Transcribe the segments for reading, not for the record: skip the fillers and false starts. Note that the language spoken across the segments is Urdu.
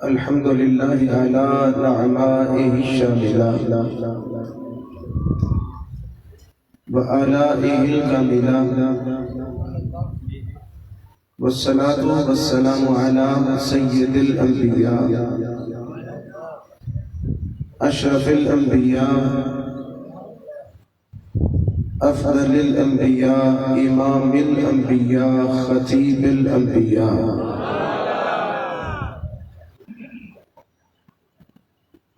الحمد لله على نعمائه الشاملة وآلائه الكاملة، والصلاة والسلام على سيد الأنبياء أشرف الأنبياء أفضل الأنبياء إمام الأنبياء خطيب الأنبياء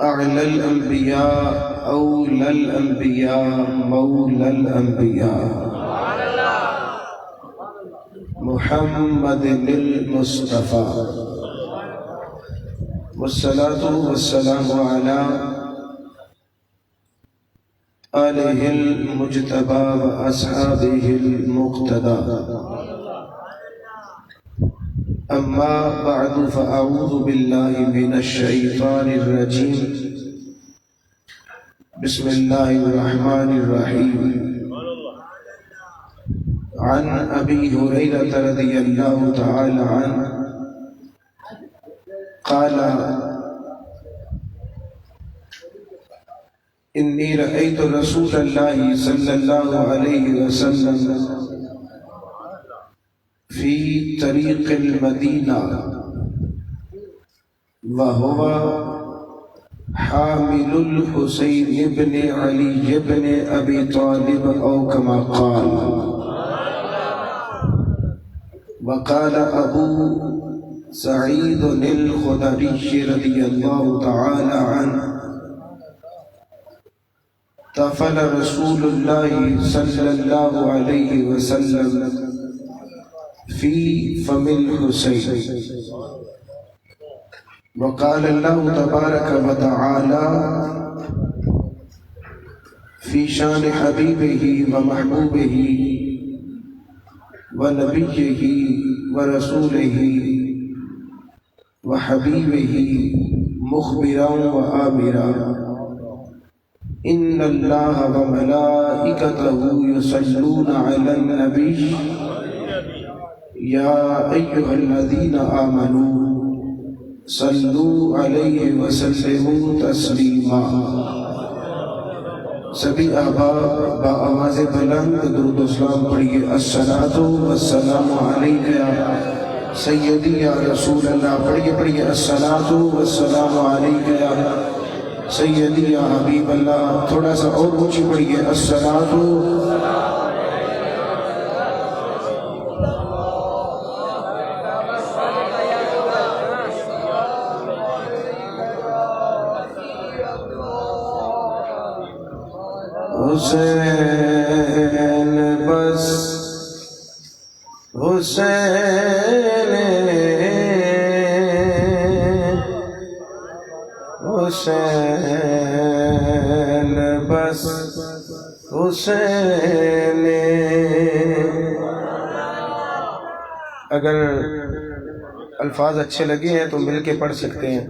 أعلى الأنبياء أولى الأنبياء مولى الأنبياء محمد المصطفى، والصلاة والسلام على آله المجتبى وأصحابه المقتدى. أما بعد فأعوذ بالله من الشيطان الرجيم. بسم الله الرحمن الرحيم. عن أبي هريرة رضي الله تعالى عنه قال: إني رأيت رسول الله صلى الله عليه وسلم في طريق المدينة وهو حامل الحسين بن علي بن أبي طالب أو كما قال. وقال أبو سعيد الخدري رضي الله تعالى عنه: طفل رسول الله صلى الله عليه وسلم في فم الحسين. وقال الله تبارك وتعالى في شان حبيبه ومحبوبه ونبيه ورسوله وحبيبه مخبرا وآمرا: إن الله وملائكته يصلون على النبي يا أيها الذين آمنوا صلوا عليه وسلموا تسلیما. سبھی احباب بآواز بلند درود و سلام پڑھیے: الصلاۃ والسلام علیک یا سیدی یا رسول اللہ. پڑھیے الصلاۃ والسلام علیک یا سیدی یا حبیب اللہ. تھوڑا سا اور اونچی پڑھیے: الصلاۃ حسین بس حسین حسین بس حسین. اگر الفاظ اچھے لگے ہیں تو مل کے پڑھ سکتے ہیں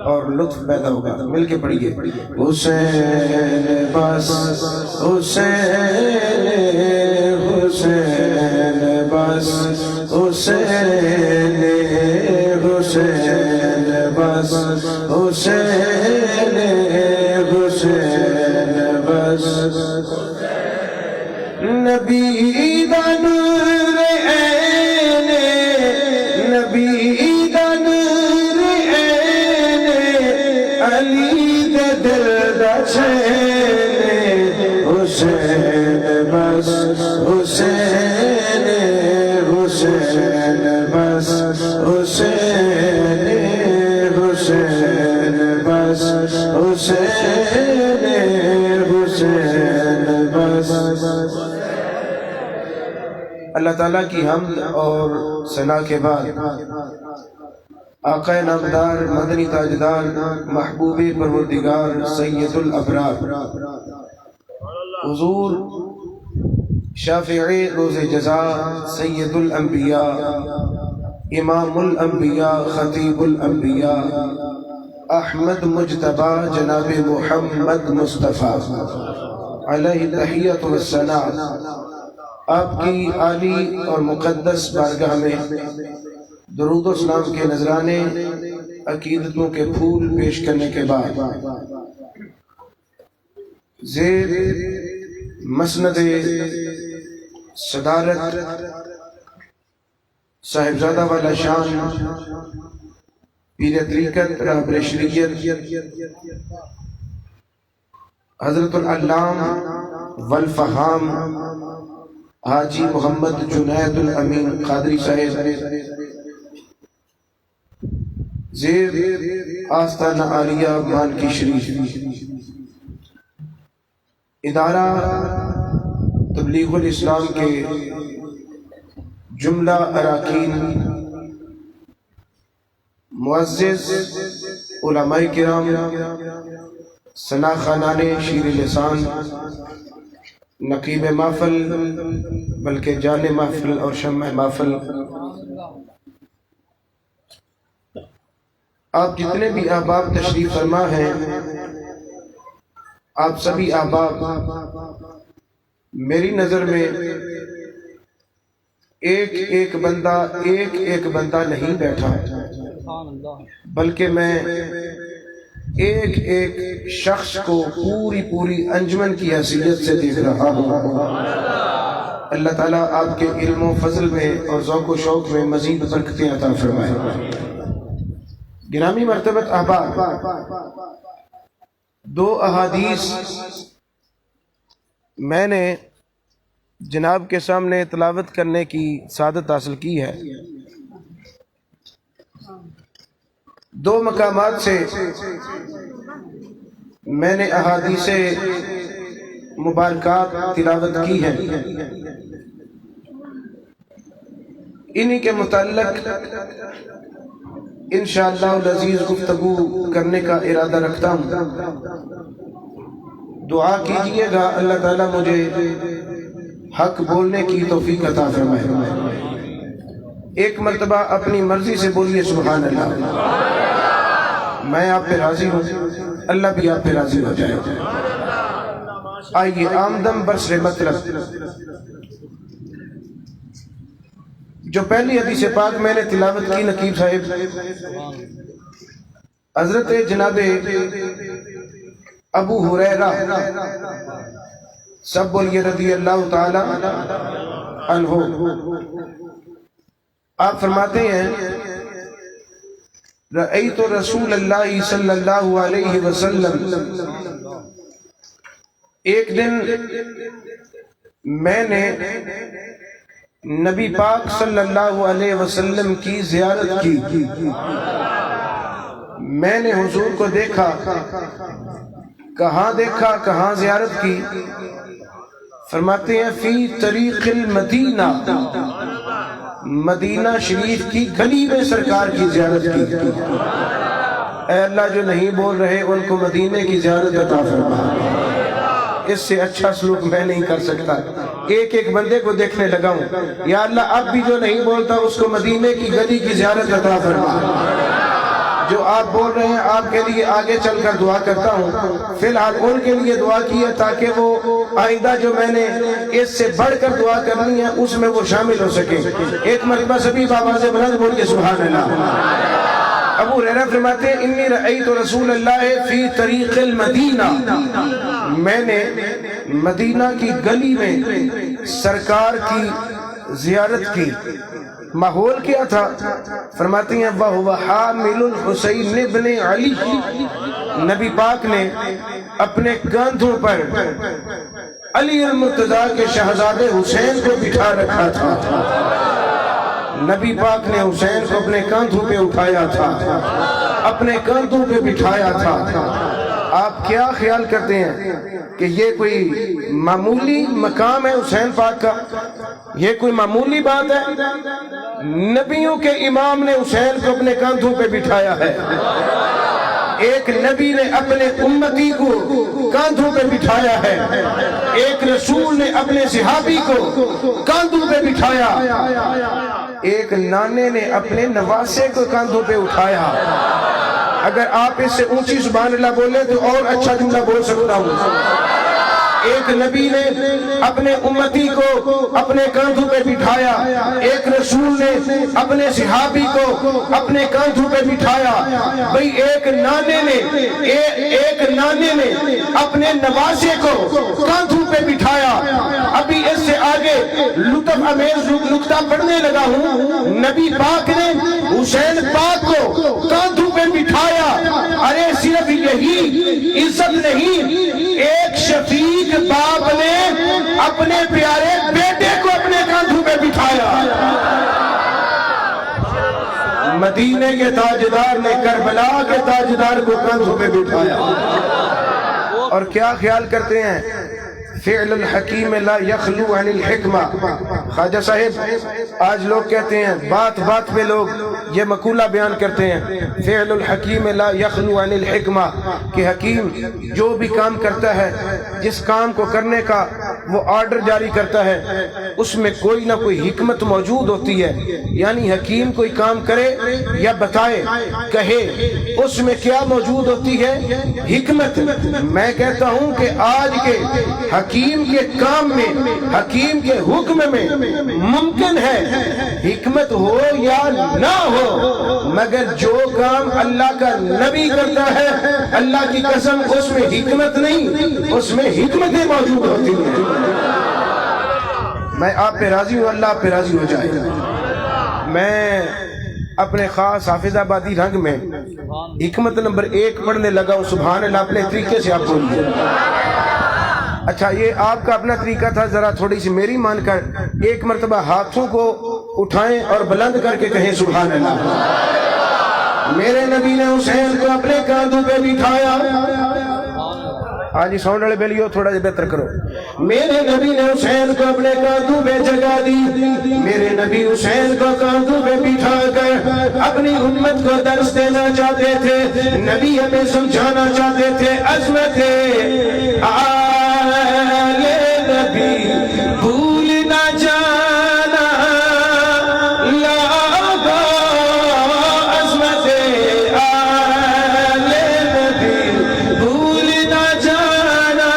اور لطف پیدا ہوگا. مل کے پڑھیے: حسین بس حسین حسین بس حسین حسین بس حسین حسین بس. نبی دا نور عین نبی دا نور عین علی دے دل دا چین. حسین بس حسین حسین بس حسین حسین بس حسین حسین بس. اللہ تعالیٰ کی حمد اور ثنا کے بعد آقا نامدار مدنی تاجدار محبوب پروردگار سید الابرار حضور شافع روز جزا سید الانبیاء امام الانبیاء خطیب الانبیاء احمد مجتبی جناب محمد مصطفیٰ علیہ تحیت والثناء آپ کی عالی اور مقدس بارگاہ میں درود و سلام کے نذرانے عقیدتوں کے پھول پیش کرنے کے بعد زیر مسند صدارت صاحبزادہ والا شان پیر طریقت رہبر شریعت حضرت العلام والفہام حاجی محمد جنید الامین قادری صاحب زیر آستانہ عالیہ مالکی شریف ادارہ تبلیغ الاسلام کے جملہ اراکین معزز علماء کرام ثنا خانان شیر لسان نقیب محفل بلکہ جان محفل اور شمع محفل، آپ جتنے بھی احباب تشریف فرما ہیں، آپ سبھی احباب میری نظر میں ایک ایک بندہ نہیں بیٹھا، بلکہ میں ایک شخص کو پوری انجمن کی حیثیت سے دیکھ رہا ہوں۔ اللہ تعالیٰ آپ کے علم و فضل میں اور ذوق و شوق میں مزید برکتیں عطا فرمائے۔ گرامی مرتبت احباب، دو احادیث میں نے جناب کے سامنے تلاوت کرنے کی سعادت حاصل کی ہے۔ دو مقامات سے میں نے احادیث مبارکات تلاوت کی ہیں، انہی کے متعلق انشاءاللہ العزیز گفتگو کرنے کا ارادہ رکھتا ہوں۔ دعا کیجئے گا اللہ تعالیٰ مجھے حق بولنے کی توفیق عطا فرمائے۔ ایک مرتبہ اپنی مرضی سے بولیے سبحان اللہ۔ میں آپ پہ راضی ہوں، اللہ بھی آپ پہ راضی ہو جائے۔ آئیے آمدم برسر مطلب، جو پہلی حدیث پاک میں نے تلاوت کی نقیب صاحب، حضرت جناب ابو ہریرہ سب بولیے رضی اللہ تعالی عنہ، آپ فرماتے ہیں رأیت رسول اللہ صلی اللہ علیہ وسلم، ایک دن میں نے نبی پاک صلی اللہ علیہ وسلم کی زیارت کی، میں نے حضور کو دیکھا۔ کہاں دیکھا، کہاں زیارت کی؟ فرماتے ہیں فی طریق المدینہ، مدینہ شریف کی گلی میں سرکار کی زیارت کی۔ اے اللہ جو نہیں بول رہے ان کو مدینے کی زیارت عطا فرما، اس سے اچھا سلوک میں نہیں کر سکتا۔ ایک بندے کو دیکھنے لگا ہوں، یا اللہ اب بھی جو نہیں بولتا اس کو مدینے کی گلی کی زیارت عطا فرما۔ جو آپ بول رہے ہیں آپ کے لیے آگے چل کر دعا کرتا ہوں، فی الحال ان کے لیے دعا کی ہے تاکہ وہ آئندہ جو میں نے اس سے بڑھ کر دعا کرنی ہے اس میں وہ شامل ہو سکے۔ ایک مرتبہ سبھی بابا سے بلند بولیے سبحان اللہ۔ ابو ہریرہ فرماتے ہیں انی رأیت رسول اللہ فی طریق المدینہ، میں نے مدینہ کی گلی میں سرکار کی زیارت کی۔ ماحول کیا تھا؟ فرماتے ہیں وَهُوَ حَامِلُ الْحُسَيْنِ بْنِ عَلِي، نبی پاک نے اپنے کاندھوں پر علی المرتضیٰ کے شہزادے حسین کو بٹھا رکھا تھا۔ نبی پاک نے حسین کو اپنے کاندھوں پہ اٹھایا تھا، اپنے کاندھوں پہ بٹھایا تھا۔ آپ کیا خیال کرتے ہیں کہ یہ کوئی معمولی مقام ہے حسین پاک کا؟ یہ کوئی معمولی بات ہے؟ نبیوں کے امام نے حسین کو اپنے کاندھوں پہ بٹھایا ہے۔ ایک نبی نے اپنے امتی کو کاندھوں پہ بٹھایا ہے، ایک رسول نے اپنے صحابی کو کاندھوں پہ بٹھایا، ایک نانے نے اپنے نواسے کو کاندھوں پہ اٹھایا۔ اگر آپ اس سے اونچی سبحان اللہ بولے تو اور اچھا جملہ بول سکتا ہوں۔ ایک نبی نے اپنے امتی کو اپنے کاندھوں پہ بٹھایا، ایک رسول نے اپنے صحابی کو اپنے کاندھوں پہ بٹھایا، بھئی ایک نانے نے اپنے نواسے کو کاندھوں پہ بٹھایا۔ ابھی اس سے آگے لطف امیز نکتہ پڑھنے لگا ہوں، نبی پاک نے حسین پاک کو کاندھوں پہ بٹھایا۔ ارے صرف یہی عزت نہیں، ایک شفیق باپ نے اپنے پیارے بیٹے کو اپنے کاندھوں پہ بٹھایا۔ مدینے کے تاجدار نے کربلا کے تاجدار کو کاندھوں پہ بٹھایا۔ اور کیا خیال کرتے ہیں؟ فعل الحکیم لا یخلو عن الحکمہ۔ خواجہ صاحب آج لوگ کہتے ہیں، بات بات پہ لوگ یہ مقولہ بیان کرتے ہیں، فعل الحکیم لا یخلو عن الحکمہ، کہ حکیم جو بھی کام کرتا ہے، جس کام کو کرنے کا وہ آرڈر جاری کرتا ہے، اس میں کوئی نہ کوئی حکمت موجود ہوتی ہے۔ یعنی حکیم کوئی کام کرے یا بتائے، کہے، اس میں کیا موجود ہوتی ہے؟ حکمت۔ میں کہتا ہوں کہ آج کے حکیم کے کام میں، حکیم کے حکم میں ممکن ہے حکمت ہو یا نہ ہو، مگر جو کام اللہ کا نبی کرتا ہے، اللہ کی قسم اس میں حکمت نہیں، اس میں حکمتیں موجود ہوتی ہیں۔ میں آپ پہ راضی ہوں، اللہ آپ پہ راضی ہو جائے۔ میں اپنے خاص حافظ آبادی رنگ میں حکمت نمبر 1 پڑھنے لگا ہوں، سبحان اللہ، اپنے طریقے سے آپ بولیے۔ اچھا، یہ آپ کا اپنا طریقہ تھا، ذرا تھوڑی سی میری مان کر ایک مرتبہ ہاتھوں کو اٹھائیں اور بلند کر کے کہیں سبحان اللہ۔ میرے نبی نے حسین کو اپنے کاندھوں پہ بٹھایا۔ آج ہی ساؤنڈ والے بیلیو تھوڑا سا بہتر کرو۔ میرے نبی نے حسین کو اپنے کاندھوں پہ جگہ دی، میرے نبی حسین کو کاندھوں پہ بٹھا کر اپنی امت کو درس دینا چاہتے تھے، نبی ہمیں سمجھانا چاہتے تھے عظمت آل نبی بھول نہ جانا، لاغا عظمت آل نبی بھول نہ جانا۔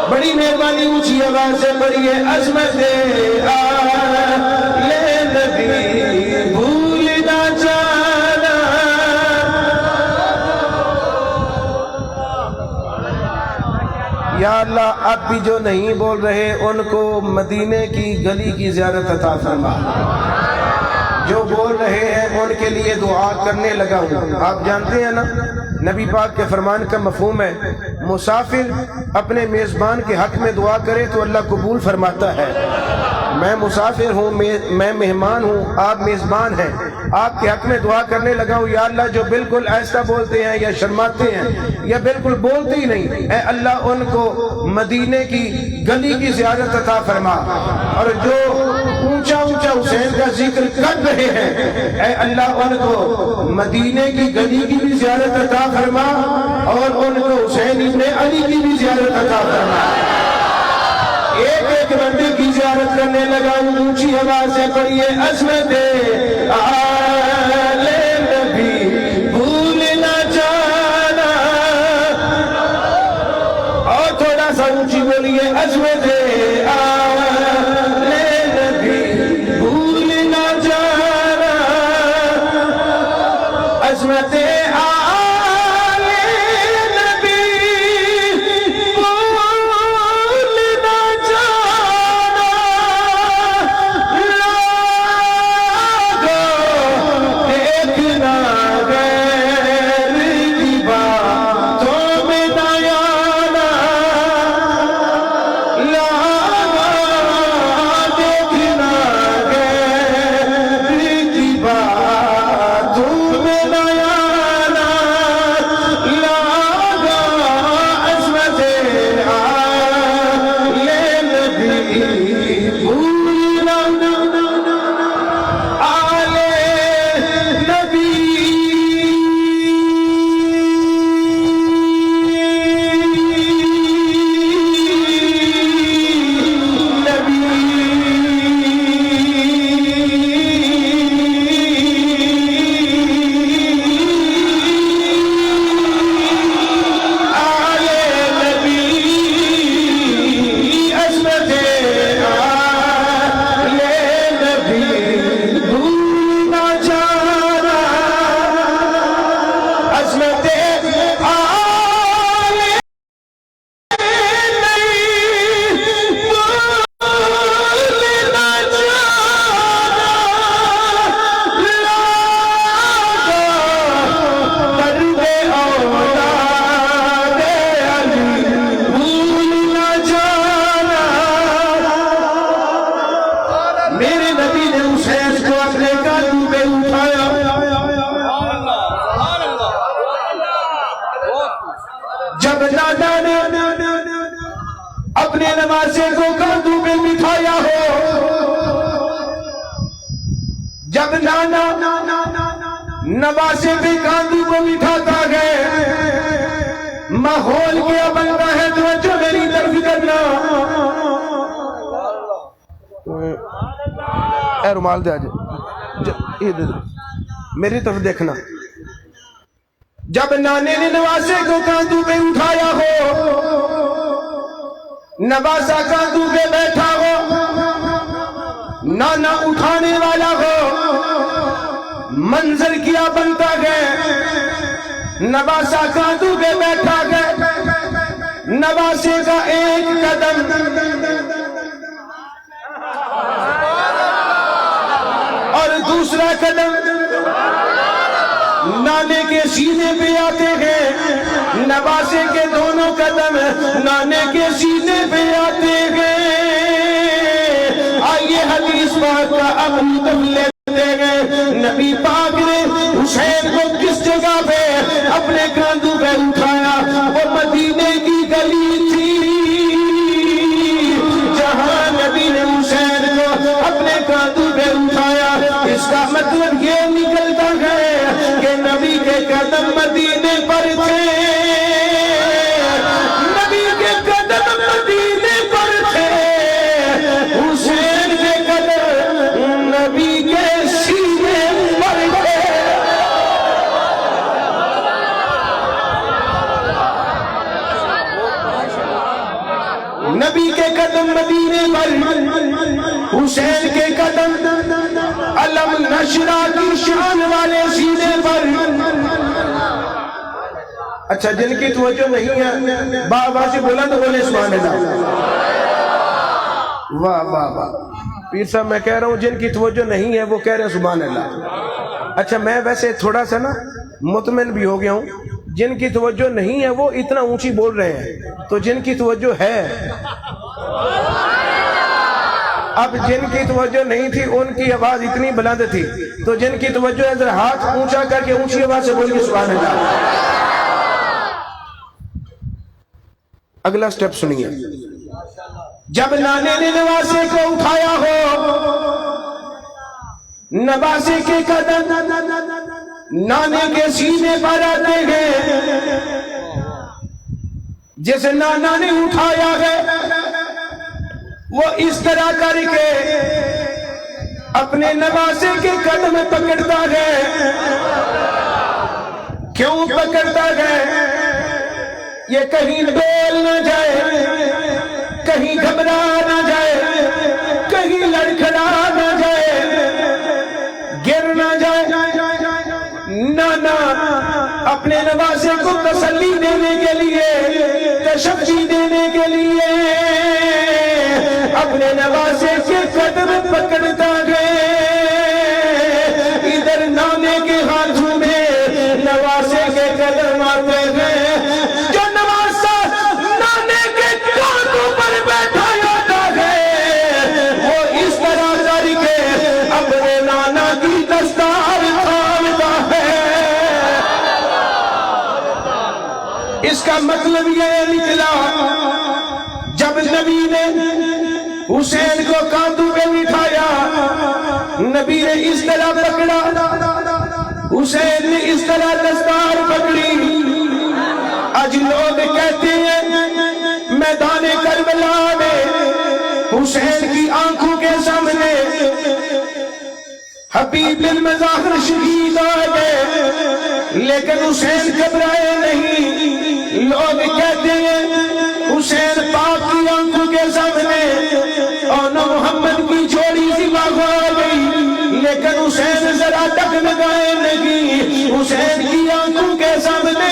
بڑی مہربانی اونچی آواز سے پڑھیے، عظمت آل نبی بھول نہ جانا۔ یا اللہ، اب بھی جو نہیں بول رہے ان کو مدینے کی گلی کی زیارت عطا فرما، جو بول رہے ہیں ان کے لیے دعا کرنے لگا ہوں۔ آپ جانتے ہیں نا، نبی پاک کے فرمان کا مفہوم ہے، مسافر اپنے میزبان کے حق میں دعا کرے تو اللہ قبول فرماتا ہے۔ میں مسافر ہوں، میں مہمان ہوں، آپ میزبان ہیں، آپ کے حق میں دعا کرنے لگا ہوں، یا اللہ جو بالکل ایسا بولتے ہیں یا شرماتے ہیں یا بالکل بولتے ہی نہیں، اے اللہ ان کو مدینے کی گلی کی زیارت عطا فرما، اور جو اونچا اونچا حسین کا ذکر کر رہے ہیں، اے اللہ ان کو مدینے کی گلی کی بھی زیارت عطا فرما، اور ان کو حسین ابن علی کی بھی زیارت عطا فرما۔ ایک ایک بندے کی زیارت کرنے لگا ہوں، اونچی آواز سے پڑھیے، عظمت آل نبی بھول نہ جانا، اور تھوڑا سا اونچی بولیے، عظمت آل نبی بھول نہ جانا، عظمت اپنے نواسے کو کاندھوں پہ بٹھایا ہو. جب نانا نواسے پہ کاندھوں کو بٹھاتا ہے ماحول کیا بنتا ہے؟ توجہ میری طرف کرنا. اے رومال دے آجے میری طرف دیکھنا. جب نانے نے نواسے کو کاندھوں پہ اٹھایا ہو نواسا کاندھوں پہ بیٹھا ہو نانا اٹھانے والا ہو منظر کیا بنتا ہے؟ نواسا کاندھوں پہ بیٹھا ہے نواسے کا ایک قدم اور دوسرا قدم نانے کے سینے پہ آتے ہیں. نواسے کے دونوں قدم نانے کے سینے پہ آتے ہیں. آئیے حدیث پاک کا اب تم لیتے ہیں. نبی پاک نے حسین کو کس جگہ پہ اپنے کاندھوں پہ اٹھایا؟ وہ مدینے کی گلی تھی جہاں نبی نے حسین کو اپنے کاندھوں پہ اٹھایا. اس کا مطلب یہ نکلتا ہے کہ نبی کے قدم مدینے پر تھے. نبی کے قدم مدینے پر تھے. حسین کے قدم نبی کے سینے پر تھے. نبی کے قدم مدینے پر حسین کے قدم علم نشرہ کی شان والے سینے پر. اچھا جن کی توجہ نہیں ہے بابا سے بولا تو بولے سبحان اللہ. واہ واہ واہ. پیر صاحب میں کہہ رہا ہوں جن کی توجہ نہیں ہے وہ کہہ رہے ہیں سبحان اللہ. اچھا میں ویسے تھوڑا سا نا مطمئن بھی ہو گیا ہوں. جن کی توجہ نہیں ہے وہ اتنا اونچی بول رہے ہیں تو جن کی توجہ ہے. اب جن کی توجہ نہیں تھی ان کی آواز اتنی بلند تھی تو جن کی توجہ ہے ذرا ہاتھ اونچا کر کے اونچی آواز سے بولیے سبحان اللہ. اگلا سٹیپ سنیے. جب نانے نے نواسے کو اٹھایا ہو نواسے کے قدم نانے کے سینے پر آتے ہیں. جسے نانا نے اٹھایا ہے وہ اس طرح کر کے اپنے نواسے کے قدم پکڑتا ہے. کیوں پکڑتا ہے؟ یہ کہیں ڈول نہ جائے, کہیں گھبرا نہ جائے, کہیں لڑکھڑا نہ جائے, گر نہ جائے. نانا اپنے نواسے کو تسلی دینے کے لیے, تشفی دینے کے لیے اپنے نواسے کے قدم پکڑتا گئے. ادھر نانے کے ہاتھوں میں نواسے کے قدم آتے گئے. جو نواسا نانے کے کاندھوں پر بیٹھا ہوتا ہے وہ اس طرح کر کے اپنے نانا کی دستار تھامتا ہے. اس کا مطلب یہ نکلا جب نبی نے حسین کو کاندھوں پہ بٹھایا نبی نے اس طرح پکڑا, حسین نے اس طرح دستار پکڑی. آج لوگ کہتے ہیں میدان کربلا میں حسین کی آنکھوں کے سامنے حبیب بن مظاہر شہید آ گئے لیکن حسین گھبرائے نہیں. لوگ کہتے ہیں حسین پاک کی آنکھوں کے سامنے اور محمد کی چھوڑی سی باغ آ گئی لیکن حسین ذرا ٹک لگائے نہیں. حسین کی آنکھوں کے سامنے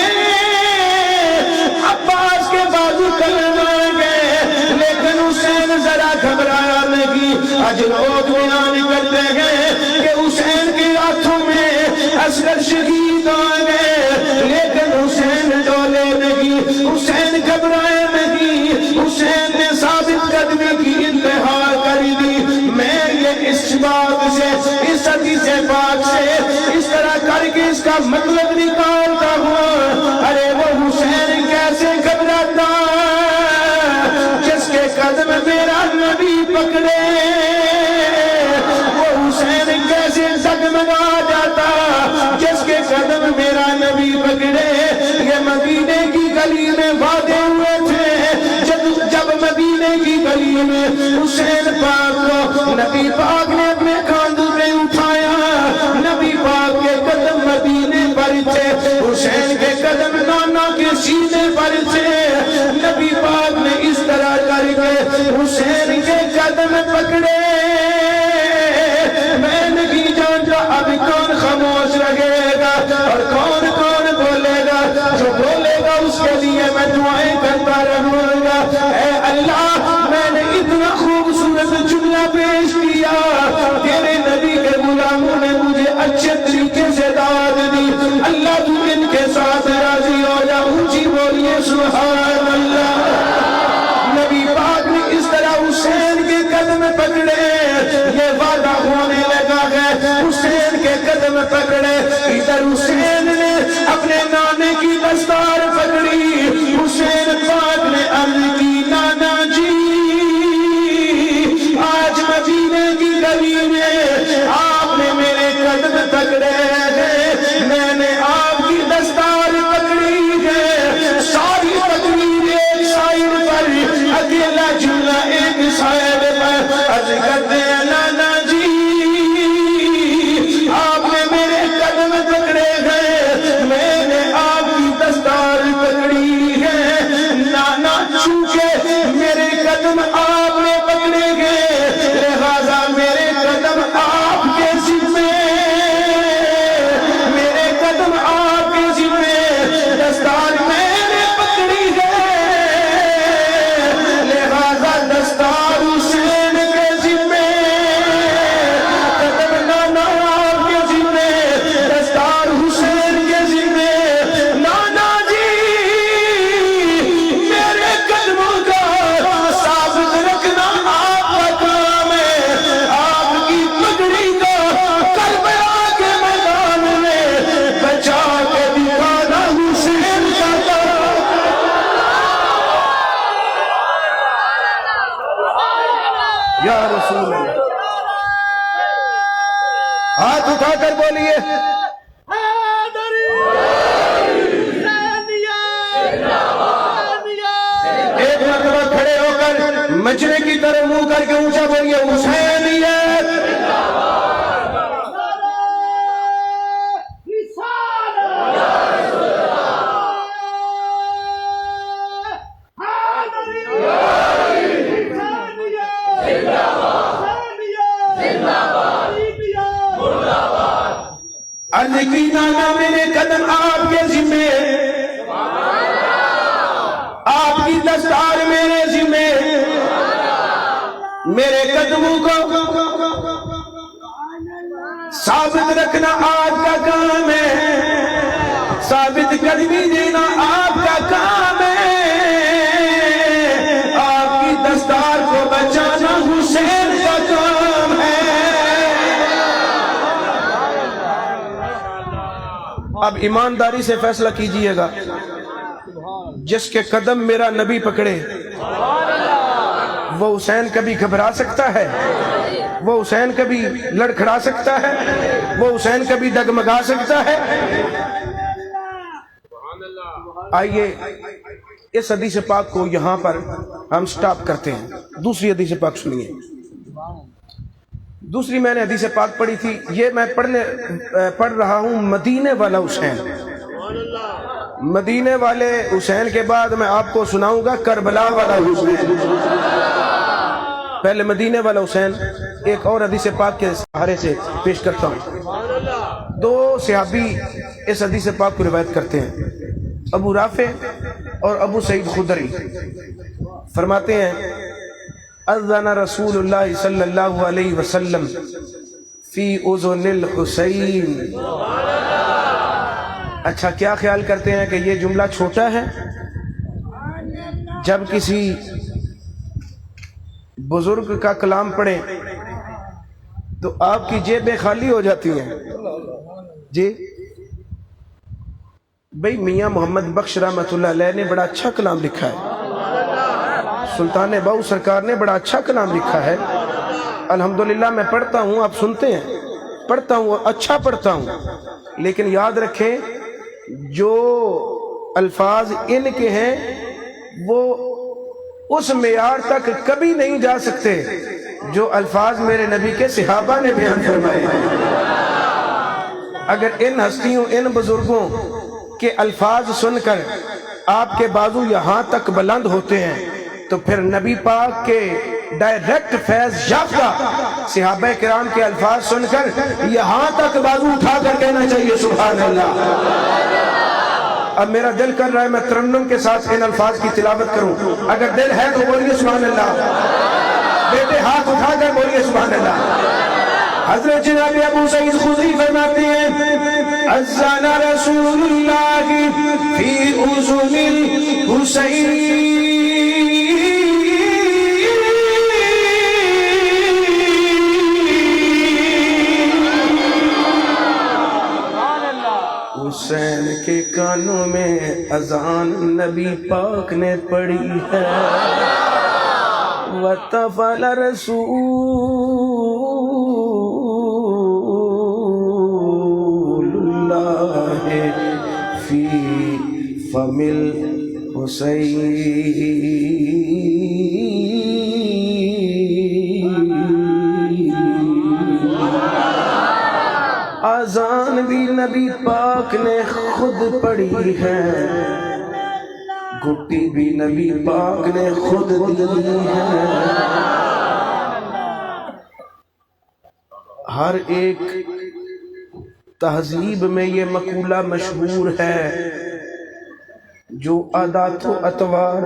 عباس کے بازو کلم آ گئے لیکن حسین ذرا گھبرایا نہیں. آج لوگ بیان کرتے ہیں کہ حسین کے ہاتھوں میں اصغر شہید آ گئے لیکن حسین ڈولے نہیں, حسین گھبرائے نہیں. حسین نے ثابت قدمی کی انتہا کر دی. میں یہ اس بات سے, اس حدیث پاک سے اس طرح کر کے اس کا مطلب نکالتا ہوں. ارے وہ حسین کیسے گھبراتا جس کے پکڑے وہ حسین کیسے جگمگا جاتا جس کے قدم میرا نبی پکڑے. یہ مدینے کی گلی میں وعدے ہوئے تھے جب مدینے کی گلی میں حسین پاک کو نبی پاک نے اپنے کاندھوں پہ اٹھایا. نبی پاک کے قدم مدینے پر تھے, حسین کے قدم نانا کے سینے پر تھے. نبی پاک نے اس طرح کر کے حسین کے قدم پکڑے. میں نہیں جانتا اب کون خاموش رہے گا اور کون کون بولے گا. جو بولے گا اس کے لیے میں دعائیں کرتا رہوں گا. اے اللہ, میں نے اتنا خوبصورت جملہ پیش کیا, تیرے نبی کے غلاموں نے مجھے اچھے طریقے سے دعوت دی. اللہ تو ان کے ساتھ راضی ہو جا. اونچی بولیے سبحان اللہ. نبی پاک نے اس طرح حسین کے قدم پکڑے. یہ وعدہ ہونے لگا ہے حسین کے قدم پکڑے. ادھر حسین نے اپنے نانے کی دستار پکڑی. حسین پاک نے عرض کی نانا جی آج مدینے کی گلی میں آپ نے میرے قدم پکڑے ہیں, میں نے آپ کی دستار پکڑی ہے. ساری تقریر ایک سائر پر, اکیلا جملہ ایک سائر پر. عرض کرتے ہیں نانا جی آپ نے میرے قدم پکڑے ہیں, میں نے آپ کی دستار پکڑی ہے. نانا چونکہ میرے قدم آپ نے پکڑے گئے لہذا میرے قدم آپ کے ذمے, میرے قدم آپ کے ذمے. دستار میں نے پکڑی ہے لہذا دستار حسین کے ذمے, قدم نانا آپ کے ذمے, دستار حسین کے ذمے. نانا جی میرے قدموں کا ثابت رکھنا آپ کا کام ہے. آپ کی پگڑی کا کربلا کے میدان میں بچا کے دکھانا حسین کا کام. یا رسول اللہ, ہاتھ اٹھا کر بولیے ایک مرتبہ کھڑے ہو کر مجرے کی طرف منہ کر کے اونچا بولیے حسینیت. عرض کی نانا میرے قدم آپ کے ذمے, آپ کی دستار میرے ذمے. میرے قدموں کو ثابت رکھنا آپ کا کام ہے, ثابت قدمی دینا آپ کا کام ہے. آپ کی دستار کو بچانا حسین کا کام ہے. اب ایمانداری سے فیصلہ کیجئے گا, جس کے قدم میرا نبی پکڑے وہ حسین کبھی گھبرا سکتا ہے, وہ حسین کبھی لڑکھڑا سکتا ہے, وہ حسین کبھی ڈگمگا سکتا ہے. آئیے اس حدیث پاک کو یہاں پر ہم سٹاپ کرتے ہیں. دوسری حدیث پاک سنیے. دوسری میں نے حدیث پاک پڑھی تھی, یہ میں پڑھ رہا ہوں مدینے والا حسین. مدینے والے حسین کے بعد میں آپ کو سناؤں گا کربلا والا حسین. پہلے مدینے والا حسین ایک اور حدیث پاک کے سہارے سے پیش کرتا ہوں. دو صحابی اس حدیث پاک کو روایت کرتے ہیں, ابو رافع اور ابو سعید خدری. فرماتے ہیں اذن رسول اللہ صلی اللہ علیہ وسلم فی اذن الحسین. اچھا, کیا خیال کرتے ہیں کہ یہ جملہ چھوٹا ہے؟ جب کسی بزرگ کا کلام پڑھیں تو آپ کی جیبیں خالی ہو جاتی ہیں. جی بھئی, میاں محمد بخش رحمۃ اللہ علیہ نے بڑا اچھا کلام لکھا ہے, سلطان باؤ سرکار نے بڑا اچھا کلام لکھا ہے, الحمدللہ میں پڑھتا ہوں، آپ سنتے ہیں، پڑھتا ہوں، اچھا پڑھتا ہوں، لیکن یاد رکھیں جو الفاظ ان کے ہیں وہ اس معیار تک کبھی نہیں جا سکتے جو الفاظ میرے نبی کے صحابہ نے بیان فرمائے ہیں۔ اگر ان ہستیوں، ان بزرگوں کے الفاظ سن کر آپ کے بازو یہاں تک بلند ہوتے ہیں تو پھر نبی پاک کے ڈائریکٹ فیض یافتہ صحابہ کرام کے الفاظ سن کر یہاں تک بازو اٹھا کر کہنا چاہیے سبحان اللہ۔ اب میرا دل کر رہا ہے میں ترنم کے ساتھ ان الفاظ کی تلاوت کروں، اگر دل ہے تو بولیے سبحان اللہ، بیٹے ہاتھ اٹھا کر بولیے سبحان اللہ۔ حضرت جناب ابو سعید خدری فرماتے ہیں اذن رسول اللہ فی اذن الحسین، حسین کے کانوں میں اذان نبی پاک نے پڑھی ہے، وَتَفَلَ رسول اللہ فی فم الحسین، اذان بھی نبی پاک نے خود پڑھی ہے، گھٹی بھی نبی پاک نے خود دی ہے۔ ہر ایک تہذیب میں یہ مقولہ مشہور ہے جو عادات و اطوار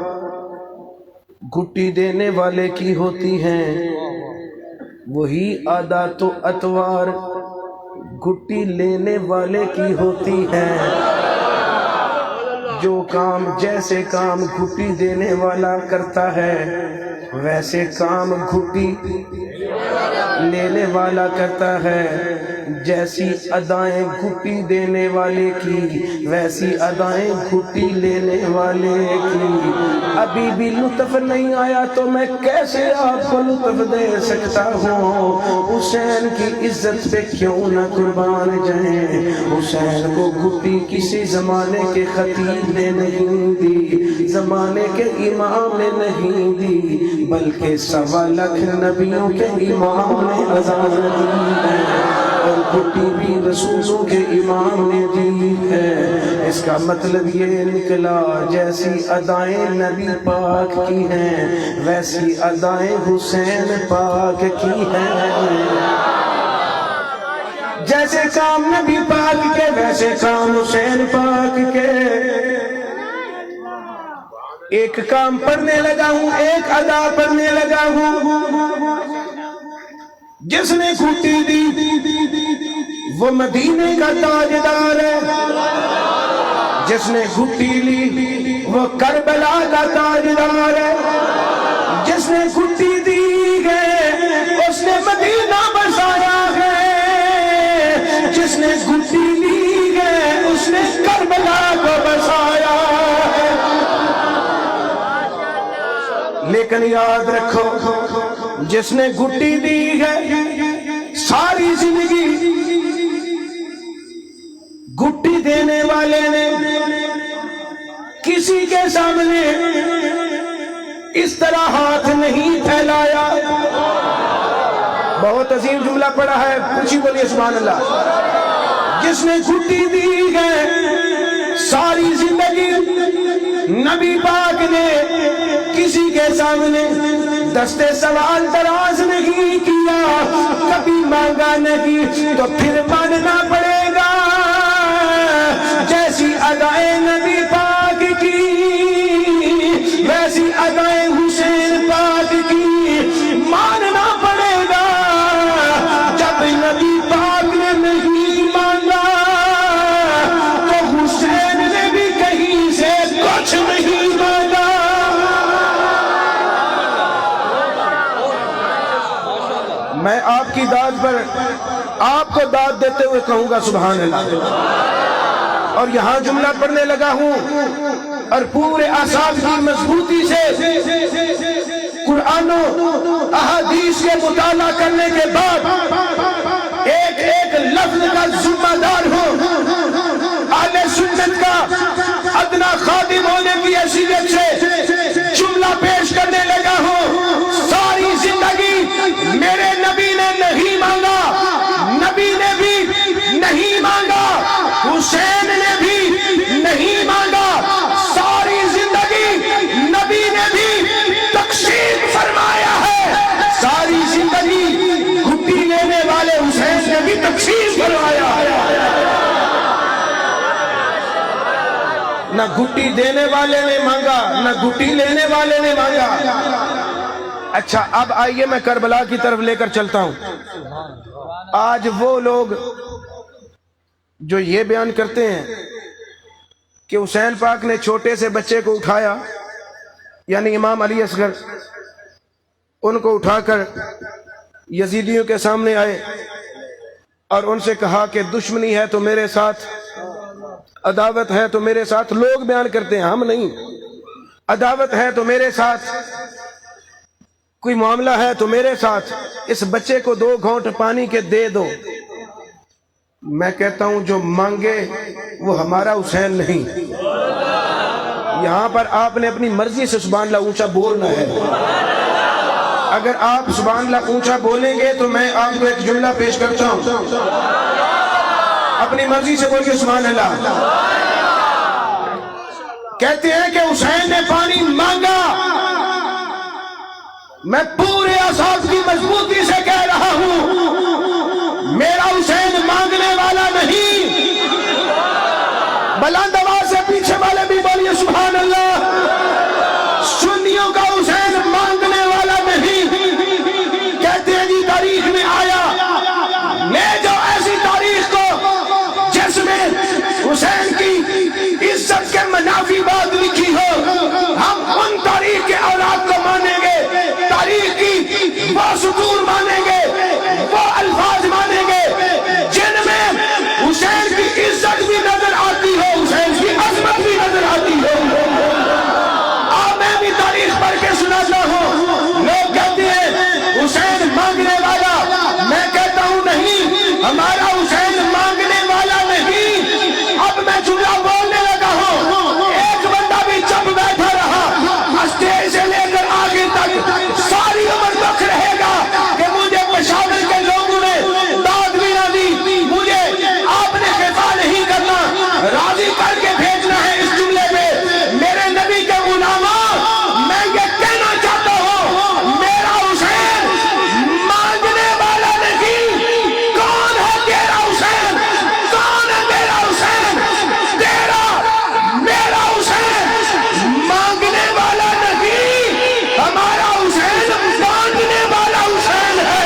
گھٹی دینے والے کی ہوتی ہیں وہی عادات و اطوار گھٹی لینے والے کی ہوتی ہیں۔ جو کام جیسے کام گھٹی دینے والا کرتا ہے ویسے کام گھٹی لینے والا کرتا ہے، جیسی ادائیں گھٹی دینے والے کی ویسی ادائیں گھٹی لینے والے کی۔ ابھی بھی لطف نہیں آیا تو میں کیسے آپ کو لطف دے سکتا ہوں؟ حسین کی عزت پہ کیوں نہ قربان جائیں؟ حسین کو گھٹی کسی زمانے کے خطیب نے نہیں دی، زمانے کے امام نے نہیں دی، بلکہ 1.25 لاکھ نبیوں کے امام نے اذان دی ہے، اور گھٹی بھی رسولوں کے امام نے دی ہے۔ اس کا مطلب یہ نکلا جیسی ادائیں نبی پاک کی ہیں ویسی ادائیں حسین پاک کی ہیں، جیسے کام نبی پاک کے ویسے کام حسین پاک کے۔ ایک کام پڑھنے لگا ہوں، ایک ادا پڑھنے لگا ہوں، جس نے گھٹی دی وہ مدینے کا تاجدار ہے، جس نے گھٹی لی وہ کربلا کا تاجدار ہے، جس نے گھٹی دی ہے اس نے مدینہ بسایا ہے، جس نے گھٹی لی ہے اس نے کربلا کو بسایا ہے۔ لیکن یاد رکھو جس نے گھٹی دی ہے ساری زندگی گھٹی دینے والے نے کسی کے سامنے اس طرح ہاتھ نہیں پھیلایا۔ بہت عظیم جملہ پڑھا ہے، پوچھی بولیے سبحان اللہ۔ جس نے گھٹی دی ہے ساری زندگی نبی پاک نے کسی کے سامنے دستے سوال دراز نہیں کیا، کبھی مانگا نہیں، تو پھر ماننا پڑے گا جیسی ادائیں نبی پاک کی ویسی ادائیں حسین پاک کی ماننا پڑے گا۔ جب نبی پاک نے نہیں مانگا تو حسین نے بھی کہیں سے کچھ نہیں مانگا۔ میں آپ کی داد پر آپ کو داد دیتے ہوئے کہوں گا سبحان اللہ۔ اور یہاں جملہ پڑھنے لگا ہوں اور پورے اعصاب کی مضبوطی سے قرآن و احادیث کے مطالعہ کرنے کے بعد ایک ایک لفظ کا ذمہ دار ہوں، اہل سنت کا ادنا خادم ہونے کی حیثیت سے جملہ پیش کرنے لگا ہوں۔ ساری زندگی میرے نبی نے نہیں مانگا، نبی نے بھی نہیں مانگا، حسین نے بھی نہیں مانگا، ساری زندگی نبی نے بھی تقسیم فرمایا ہے، ساری زندگی گھٹی لینے والے حسین نے بھی تقسیم فرمایا ہے۔ نہ گھٹی دینے والے نے مانگا، نہ گھٹی لینے والے نے مانگا۔ اچھا اب آئیے میں کربلا کی طرف لے کر چلتا ہوں۔ آج وہ لوگ جو یہ بیان کرتے ہیں کہ حسین پاک نے چھوٹے سے بچے کو اٹھایا، یعنی امام علی اصغر، ان کو اٹھا کر یزیدیوں کے سامنے آئے اور ان سے کہا کہ دشمنی ہے تو میرے ساتھ، عداوت ہے تو میرے ساتھ، لوگ بیان کرتے ہیں ہم نہیں، عداوت ہے تو میرے ساتھ، کوئی معاملہ ہے تو میرے ساتھ، اس بچے کو 2 گھونٹ پانی کے دے دو۔ میں کہتا ہوں جو مانگے وہ ہمارا حسین نہیں۔ یہاں پر آپ نے اپنی مرضی سے سبحان اللہ اونچا بولنا ہے۔ اگر آپ سبحان اللہ اونچا بولیں گے تو میں آپ کو ایک جملہ پیش کرتا ہوں، اپنی مرضی سے بول کے سبحان اللہ۔ کہتے ہیں کہ حسین نے پانی مانگا، میں پورے اعصاب کی مضبوطی سے کہہ رہا ہوں میرا حسین مانگنے والا نہیں۔ بلند آواز سے پیچھے والے بھی بولیے سبحان اللہ۔ سنیوں کا حسین مانگنے والا نہیں۔ کہتے ہیں جی تاریخ میں آیا، لے جو ایسی تاریخ کو جس میں حسین کی عزت کے منافی بات لکھی ہو، ہم ان تاریخ کے اولاد کو مانیں گے، تاریخ کی وہ سطور مانیں گے، وہ الفاظ مانیں گے جن میں حسین کی عزت بھی نظر آتی ہو، حسین کی عظمت بھی نظر آتی ہو۔ آج میں بھی تاریخ پڑھ کے سناتا ہوں، لوگ کہتے ہیں حسین مانگنے والا، میں کہتا ہوں نہیں، ہمارا حسین مانگنے والا نہیں۔ اب میں جملہ بولنے لگا ہوں، ایک بندہ بھی چپ بیٹھا رہا، اسٹیج سے لے کر آگے تک ساری عمر تک رہے گا کہ مجھے پشاور کے لوگوں نے داد بھی نہ دی، مجھے آپ نے خفا نہیں کرنا، راضی کر کے بھیجنا ہے اس جملے پہ۔ میرے نبی کے غلاموں، میں یہ کہنا چاہتا ہوں میرا حسین مانگنے والا نہیں۔ کون ہے تیرا حسین؟ کون ہے تیرا حسین؟ تیرا میرا حسین مانگنے والا نہیں، ہمارا حسین مانگنے والا حسین ہے۔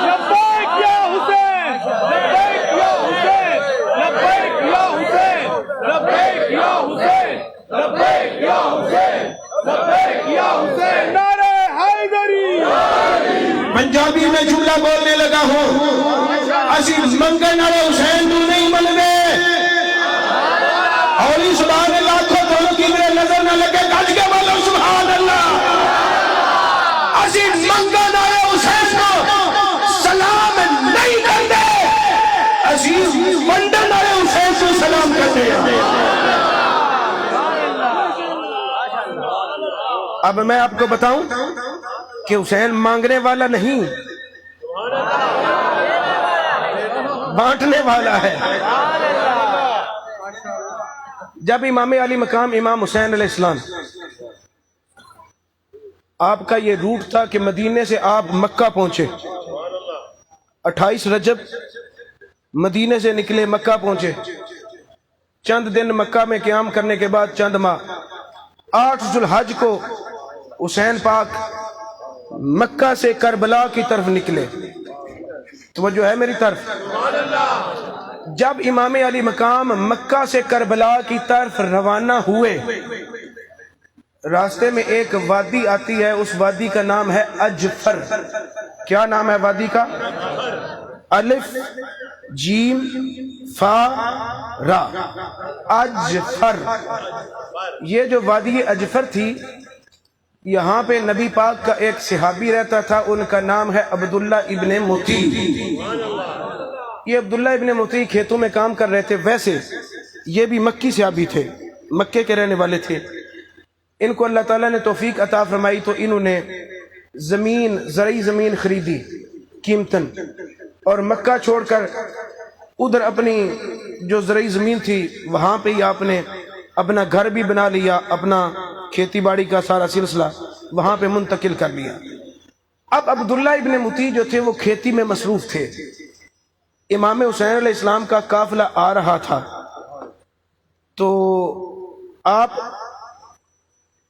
لبیک یا حسین، لبیک یا حسین، لبیک یا حسین، لبیک یا حسین، لبیک یا حسین، لبیک یا حسین، نعرہ حیدری۔ پنجابی میں جملہ بولنے لگا ہوں، اسی منگن والے حسین تو نہیں ملنے۔ اولی سبحان اللہ کو دونوں کی میرے نظر نہ لگے، گج کے بولو سبحان اللہ۔ اسی منگن والے حسین کو سلام نہیں کرتے، اسی منڈن والے حسین کو سلام کرتے ہیں۔ اب میں آپ کو بتاؤں کہ حسین مانگنے والا نہیں، بانٹنے والا ہے۔ جب امام علی مقام امام حسین علیہ السلام، آپ کا یہ روٹ تھا کہ مدینے سے آپ مکہ پہنچے، 28 رجب مدینے سے نکلے، مکہ پہنچے، چند دن مکہ میں قیام کرنے کے بعد چند ماہ، 8 ذو الحج کو حسین پاک مکہ سے کربلا کی طرف نکلے۔ توجہ ہے میری طرف؟ جب امام علی مقام مکہ سے کربلا کی طرف روانہ ہوئے، راستے میں ایک وادی آتی ہے، اس وادی کا نام ہے اجفر۔ کیا نام ہے وادی کا؟ الف جیم فا را، اجفر۔ یہ جو وادی اجفر تھی، یہاں پہ نبی پاک کا ایک صحابی رہتا تھا، ان کا نام ہے عبداللہ ابن مطیع۔ یہ عبداللہ ابن مطیع کھیتوں میں کام کر رہے تھے۔ ویسے یہ بھی مکی صحابی تھے، مکے کے رہنے والے تھے۔ ان کو اللہ تعالیٰ نے توفیق عطا فرمائی تو انہوں نے زرعی زمین خریدی قیمتاً، اور مکہ چھوڑ کر ادھر اپنی جو زرعی زمین تھی وہاں پہ ہی آپ نے اپنا گھر بھی بنا لیا، اپنا کھیتی باڑی کا سارا سلسلہ وہاں پہ منتقل کر لیا۔ اب عبداللہ ابن مطیع جو تھے وہ کھیتی میں مصروف تھے۔ امام حسین علیہ السلام کا قافلہ آ رہا تھا تو آپ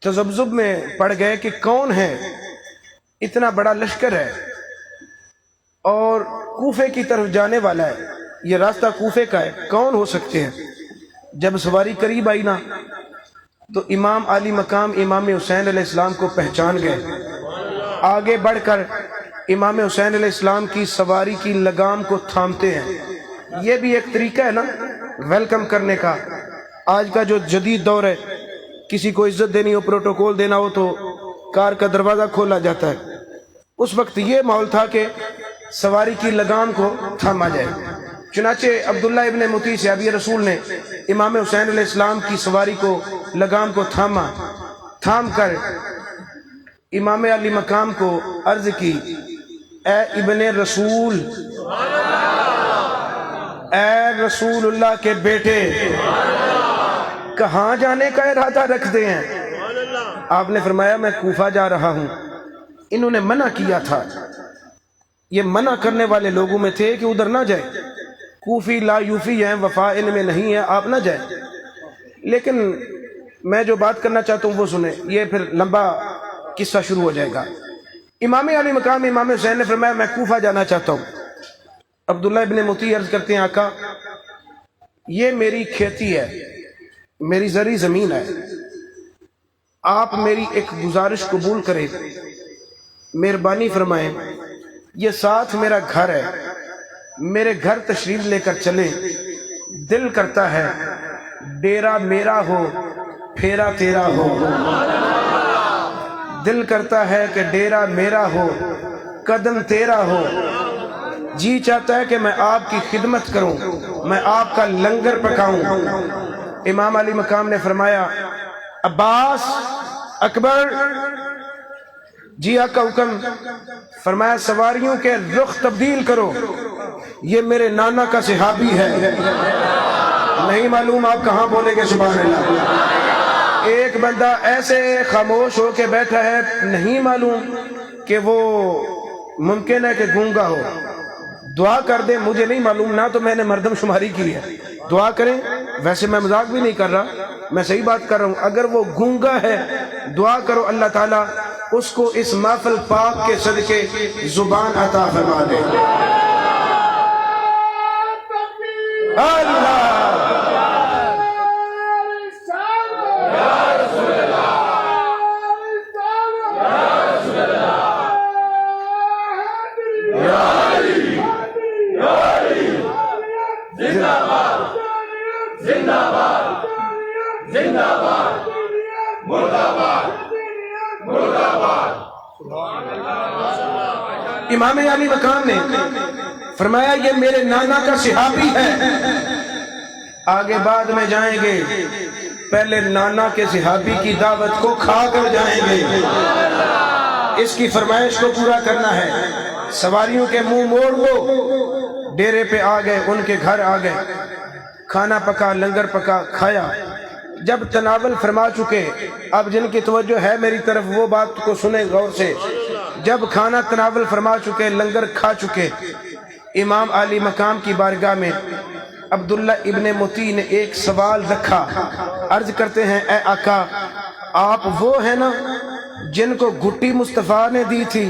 تذبذب میں پڑ گئے کہ کون ہے، اتنا بڑا لشکر ہے اور کوفے کی طرف جانے والا ہے، یہ راستہ کوفے کا ہے، کون ہو سکتے ہیں؟ جب سواری قریب آئی نا تو امام علی مقام امام حسین علیہ السلام کو پہچان گئے۔ آگے بڑھ کر امام حسین علیہ السلام کی سواری کی لگام کو تھامتے ہیں۔ یہ بھی ایک طریقہ ہے نا ویلکم کرنے کا۔ آج کا جو جدید دور ہے، کسی کو عزت دینی ہو، پروٹوکول دینا ہو تو کار کا دروازہ کھولا جاتا ہے۔ اس وقت یہ ماحول تھا کہ سواری کی لگام کو تھاما جائے۔ چنانچہ عبداللہ ابن مطیع صحابی رسول نے امام حسین علیہ السلام کی سواری کو لگام کو تھام کر امام علی مقام کو عرض کی، اے ابن رسول، اے رسول اللہ کے بیٹے، کہاں جانے کا ارادہ رکھتے ہیں؟ آپ نے فرمایا میں کوفہ جا رہا ہوں۔ انہوں نے منع کیا تھا، یہ منع کرنے والے لوگوں میں تھے کہ ادھر نہ جائیں، کوفی لا یوفی ہیں، وفا ان میں نہیں ہے، آپ نہ جائیں۔ لیکن میں جو بات کرنا چاہتا ہوں وہ سنیں، یہ پھر لمبا قصہ شروع ہو جائے گا۔ امام علی مقام امام حسین نے فرمایا میں کوفہ جانا چاہتا ہوں۔ عبداللہ ابن مطیع عرض کرتے ہیں آقا یہ میری کھیتی ہے، میری زرعی زمین ہے، آپ میری ایک گزارش قبول کریں، مہربانی فرمائیں، یہ ساتھ میرا گھر ہے، میرے گھر تشریف لے کر چلیں۔ دل کرتا ہے ڈیرا میرا ہو پھیرا تیرا ہو، دل کرتا ہے کہ ڈیرا میرا ہو قدم تیرا ہو، جی چاہتا ہے کہ میں آپ کی خدمت کروں، میں آپ کا لنگر پکاؤں۔ امام علی مقام نے فرمایا عباس، اکبر، جی آقا حکم۔ فرمایا سواریوں کے رخ تبدیل کرو، یہ میرے نانا کا صحابی ہے۔ نہیں معلوم آپ کہاں بولیں گے سبحان اللہ۔ ایک بندہ ایسے خاموش ہو کے بیٹھا ہے، نہیں معلوم کہ وہ ممکن ہے کہ گونگا ہو۔ دعا کر دیں، مجھے نہیں معلوم، نہ تو میں نے مردم شماری کی ہے، دعا کریں۔ ویسے میں مذاق بھی نہیں کر رہا، میں صحیح بات کر رہا ہوں۔ اگر وہ گونگا ہے دعا کرو اللہ تعالیٰ اس کو اس محفل پاک کے صدقے زبان عطا فرما دے۔ اللہ امام علی مقام نے فرمایا یہ میرے نانا کا صحابی ہے، آگے بعد میں جائیں گے، پہلے نانا کے صحابی کی دعوت کو کھا کر جائیں گے، اس کی فرمائش کو پورا کرنا ہے۔ سواریوں کے منہ موڑ کو ڈیرے پہ آ گئے، ان کے گھر آ گئے، کھانا پکا، لنگر پکا، کھایا۔ جب تناول فرما چکے، اب جن کی توجہ ہے میری طرف وہ بات کو سنیں غور سے، جب کھانا تناول فرما چکے، لنگر کھا چکے، امام علی مقام کی بارگاہ میں عبداللہ ابن مطیع نے ایک سوال رکھا، عرض کرتے ہیں اے آقا آپ وہ ہیں نا جن کو گھٹی مصطفیٰ نے دی تھی؟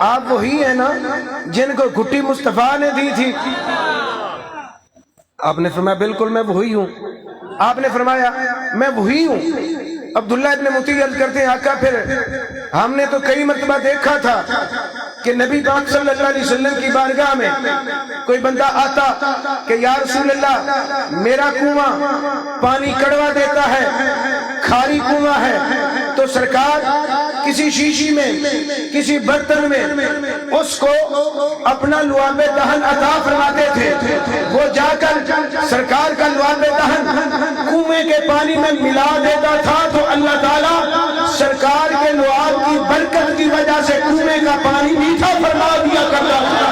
آپ وہی ہیں نا جن کو گھٹی مصطفیٰ نے دی تھی؟ آپ نے فرمایا بالکل میں وہی ہوں۔ آپ نے فرمایا میں وہی ہوں۔ عبداللہ ابن مطیع عرض کرتے ہیں آقا پھر ہم نے تو کئی مرتبہ دیکھا تھا کہ نبی پاک صلی اللہ علیہ وسلم کی بارگاہ میں کوئی بندہ آتا کہ یا رسول اللہ میرا کنواں پانی کڑوا دیتا ہے، کھاری کنواں ہے، تو سرکار کسی شیشی میں کسی برتن میں اس کو اپنا لعاب دہن عطا فرماتے تھے، وہ جا کر سرکار کا لعاب دہن کنویں کے پانی میں ملا دیتا تھا تو اللہ تعالیٰ سرکار کے لعاب کی برکت کی وجہ سے کنویں کا پانی میٹھا فرما دیا کرتا تھا۔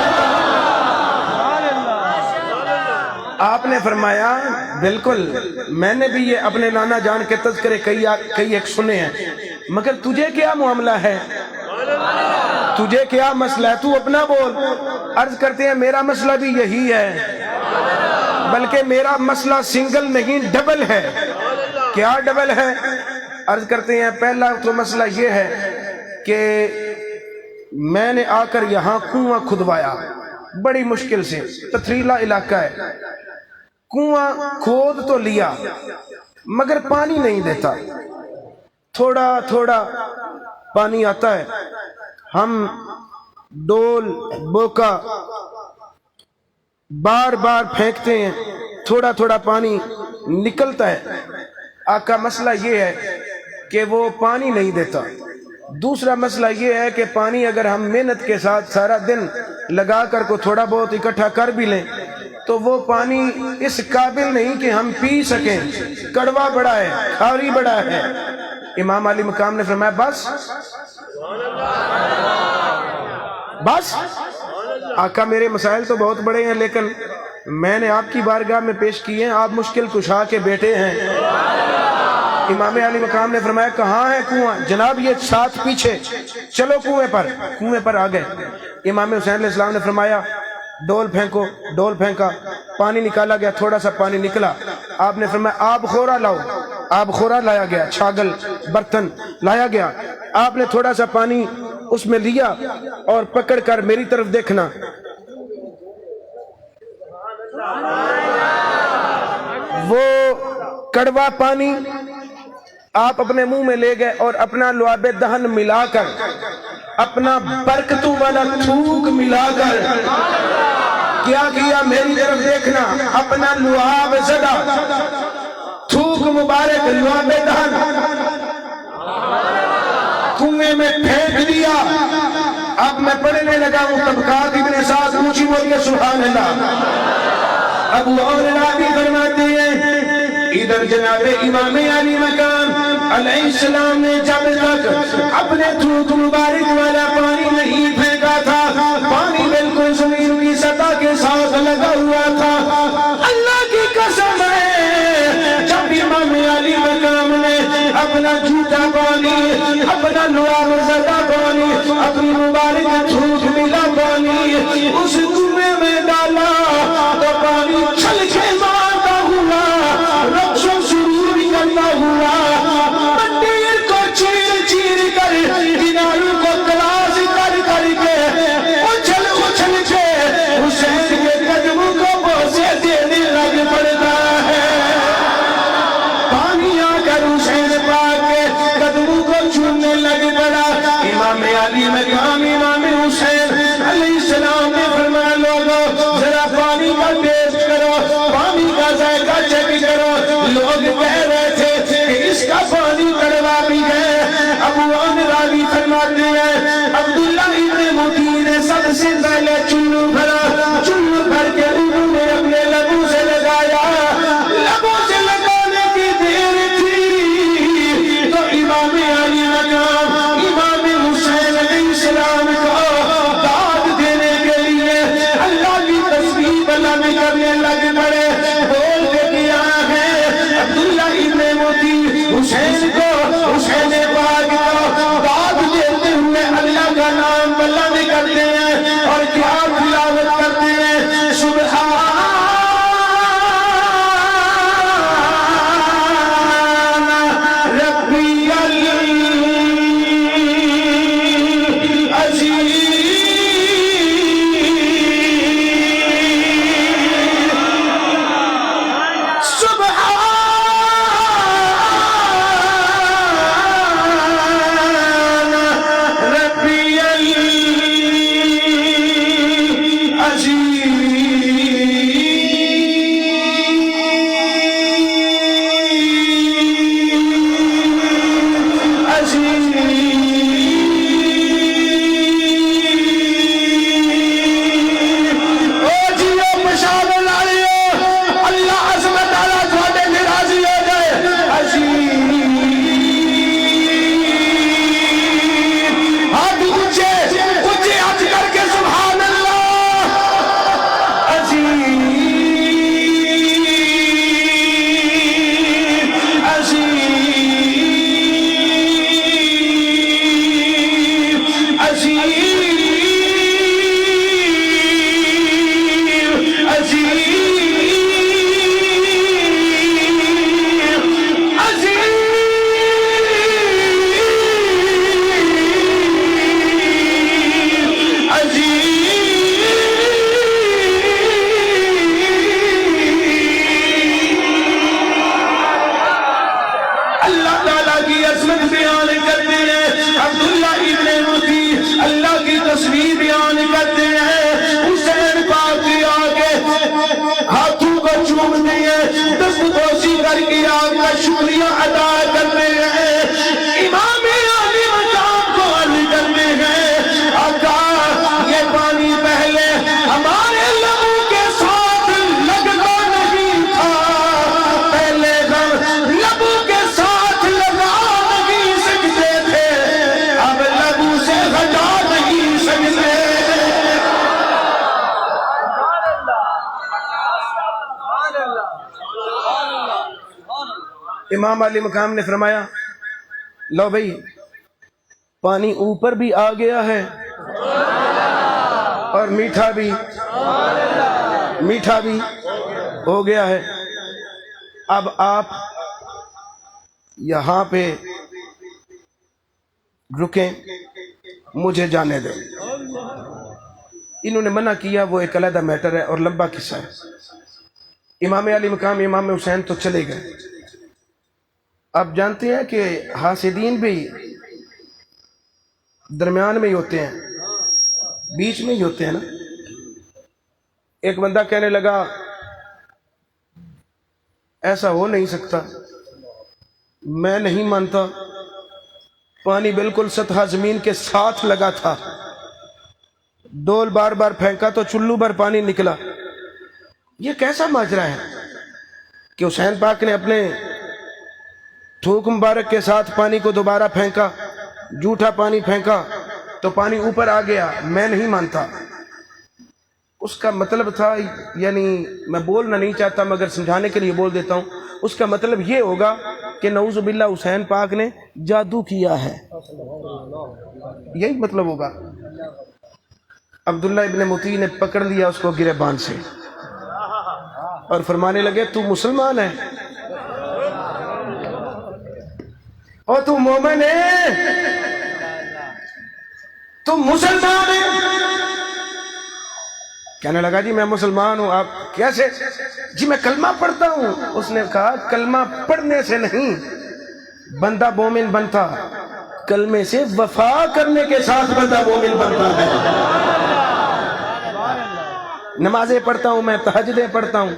آپ نے فرمایا بالکل، میں نے بھی یہ اپنے نانا جان کے تذکرے کئی ایک سنے ہیں، مگر تجھے کیا معاملہ ہے، تجھے کیا مسئلہ ہے، تو اپنا بول۔ عرض کرتے ہیں میرا مسئلہ بھی یہی ہے، بلکہ میرا مسئلہ سنگل نہیں ڈبل ہے۔ کیا ڈبل ہے؟ عرض کرتے ہیں پہلا تو مسئلہ یہ ہے کہ میں نے آ کر یہاں کنواں کھدوایا بڑی مشکل سے، پتھریلا علاقہ ہے، کنواں کھود تو لیا مگر پانی نہیں دیتا، تھوڑا تھوڑا پانی آتا ہے، ہم ڈول بوکا بار بار پھینکتے ہیں، تھوڑا تھوڑا پانی نکلتا ہے۔ آقا مسئلہ یہ ہے کہ وہ پانی نہیں دیتا۔ دوسرا مسئلہ یہ ہے کہ پانی اگر ہم محنت کے ساتھ سارا دن لگا کر کو تھوڑا بہت اکٹھا کر بھی لیں تو وہ پانی اس قابل نہیں کہ ہم پی سکیں، کڑوا بڑا ہے، کھاری بڑا ہے۔ امام علی مقام نے فرمایا بس بس۔ آقا میرے مسائل تو بہت بڑے ہیں لیکن میں نے آپ کی بارگاہ میں پیش کیے ہیں، آپ مشکل کشا کے بیٹے ہیں۔ امام علی مقام نے فرمایا کہاں ہے کنواں؟ جناب یہ ساتھ پیچھے، چلو کنویں پر آ گئے۔ امام حسین علیہ السلام نے فرمایا ڈول پھینکو، ڈول پھینکا، پانی نکالا گیا، تھوڑا سا پانی نکلا۔ آپ نے فرمایا آب خورا لاؤ، آب خورا لایا گیا، چھاگل برتن لایا گیا۔ آپ نے تھوڑا سا پانی اس میں لیا اور پکڑ کر میری طرف دیکھنا، وہ کڑوا پانی آپ اپنے منہ میں لے گئے اور اپنا لعاب دہن ملا کر، اپنا برکتوں والا تھوک ملا کر کیا کیا؟ میری طرف دیکھنا، اپنا لعاب زدہ تھوک مبارک لعاب دہن کنویں میں پھینک دیا۔ اب میں پڑھنے لگا ہوں طبقات ابن سعد، اونچی بولیے سبحان اللہ۔ ابو اور راوی فرماتے ہیں ادھر جناب امام علی مقام علیہ السلام نے جب تک اپنے تھوک مبارک والا پانی نہیں پھینکا تھا، پانی بالکل زمین کی سطح کے ساتھ لگا ہوا تھا۔ اللہ کی قسم ہے جب امام علی مقام نے اپنا جھوٹا پانی، اپنا لعاب زدہ پانی، اپنی مبارک تھوک ملا پانی اس کنویں میں ڈالا تو پانی چھل کے مارتا ہوا، رقص و سرور کرتا ہوا، مٹیر کو چیر چیر کر، کناروں کو تلاش کر کر کے اچھل اچھل کے حسین کے قدموں کو بوسے دینے لگ پڑتا ہے۔ پانی آ کر حسین پاک کے قدموں کو چھونے لگ پڑا۔ امام علی مقام امام حسین علیہ السلام نے فرمایا لوگوں ذرا پانی کا ٹیسٹ کرو، پانی کا ذائقہ چیک کرو۔ لوگ کہہ رہے تھے کہ اس کا پانی کڑوا بھی ہے۔ ابو عن راوی فرماتے ہیں عبداللہ ابن مطیع نے سب سے پہلے چلو بھرا، چلو بھر کے انہوں نے اپنے لبوں سے لگایا، لبوں سے لگانے کی دیر تھی تو امام علی مقام امام حسین علیہ السلام کو داد دینے کے لیے اللہ کی تسبیح بلند کرنے لگ پڑے۔ بول کے کیا ہے عبداللہ ابن مطیع حسین کو، حسین پاک کو داد دیتے ہوئے اللہ کا نام بلند کرتے ہیں اور کیا تلاوت ہاتھوں کو چومتے ہیں، دستبوسی کر کے آپ کا شکریہ ادا کرتے ہیں، امام علی مقام کو عرض کرتے ہیں آقا یہ پانی پہلے ہمارے لبوں کے ساتھ لگتا نہیں تھا، پہلے ہم لبوں کے ساتھ لگا نہیں سکتے تھے، اب لبوں سے ہٹا نہیں سکتے۔ امام علی مقام نے فرمایا لو بھئی پانی اوپر بھی آ گیا ہے اور میٹھا بھی ہو گیا ہے، اب آپ یہاں پہ رکیں، مجھے جانے دیں۔ انہوں نے منع کیا، وہ ایک علیحدہ میٹر ہے اور لمبا قصہ ہے۔ امام علی مقام امام حسین تو چلے گئے۔ آپ جانتے ہیں کہ حاسدین بھی درمیان میں ہی ہوتے ہیں، بیچ میں ہی ہوتے ہیں نا۔ ایک بندہ کہنے لگا ایسا ہو نہیں سکتا، میں نہیں مانتا، پانی بالکل سطح زمین کے ساتھ لگا تھا، ڈول بار بار پھینکا تو چلو بھر پانی نکلا۔ یہ کیسا ماجرا ہے کہ حسین پاک نے اپنے تھوک مبارک کے ساتھ پانی کو دوبارہ پھینکا، جھوٹا پانی پھینکا تو پانی اوپر آ گیا، میں نہیں مانتا۔ اس کا مطلب تھا، یعنی میں بولنا نہیں چاہتا مگر سمجھانے کے لیے بول دیتا ہوں، اس کا مطلب یہ ہوگا کہ نعوذ باللہ حسین پاک نے جادو کیا ہے، یہی مطلب ہوگا۔ عبداللہ ابن مطیع نے پکڑ لیا اس کو گریبان سے اور فرمانے لگے تو مسلمان ہے، اور تو مومن ہے، تو مسلمان ہے۔ کہنے لگا جی میں مسلمان ہوں۔ آپ کیسے؟ جی میں کلمہ پڑھتا ہوں۔ اس نے کہا کلمہ پڑھنے سے نہیں بندہ مومن بنتا، کلمے سے وفا کرنے کے ساتھ بندہ مومن بنتا ہے۔ نمازیں پڑھتا ہوں میں، تہجدیں پڑھتا ہوں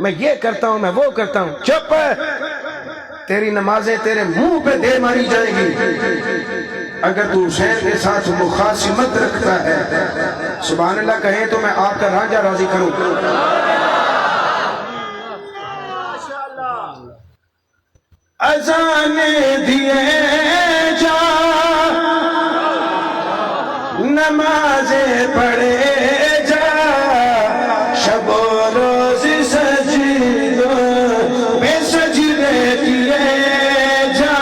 میں، یہ کرتا ہوں میں، وہ کرتا ہوں۔ چپ ہے، تیری نمازیں تیرے منہ پہ دے ماری جائے گی اگر تو حسین کے ساتھ مخاصمت رکھتا ہے۔ سبحان اللہ کہیں تو میں آپ کا رانجھا راضی کروں۔ اذان دیے جا، نمازیں پڑھے جا، شب و روز سجدوں میں سجدے کیے جا،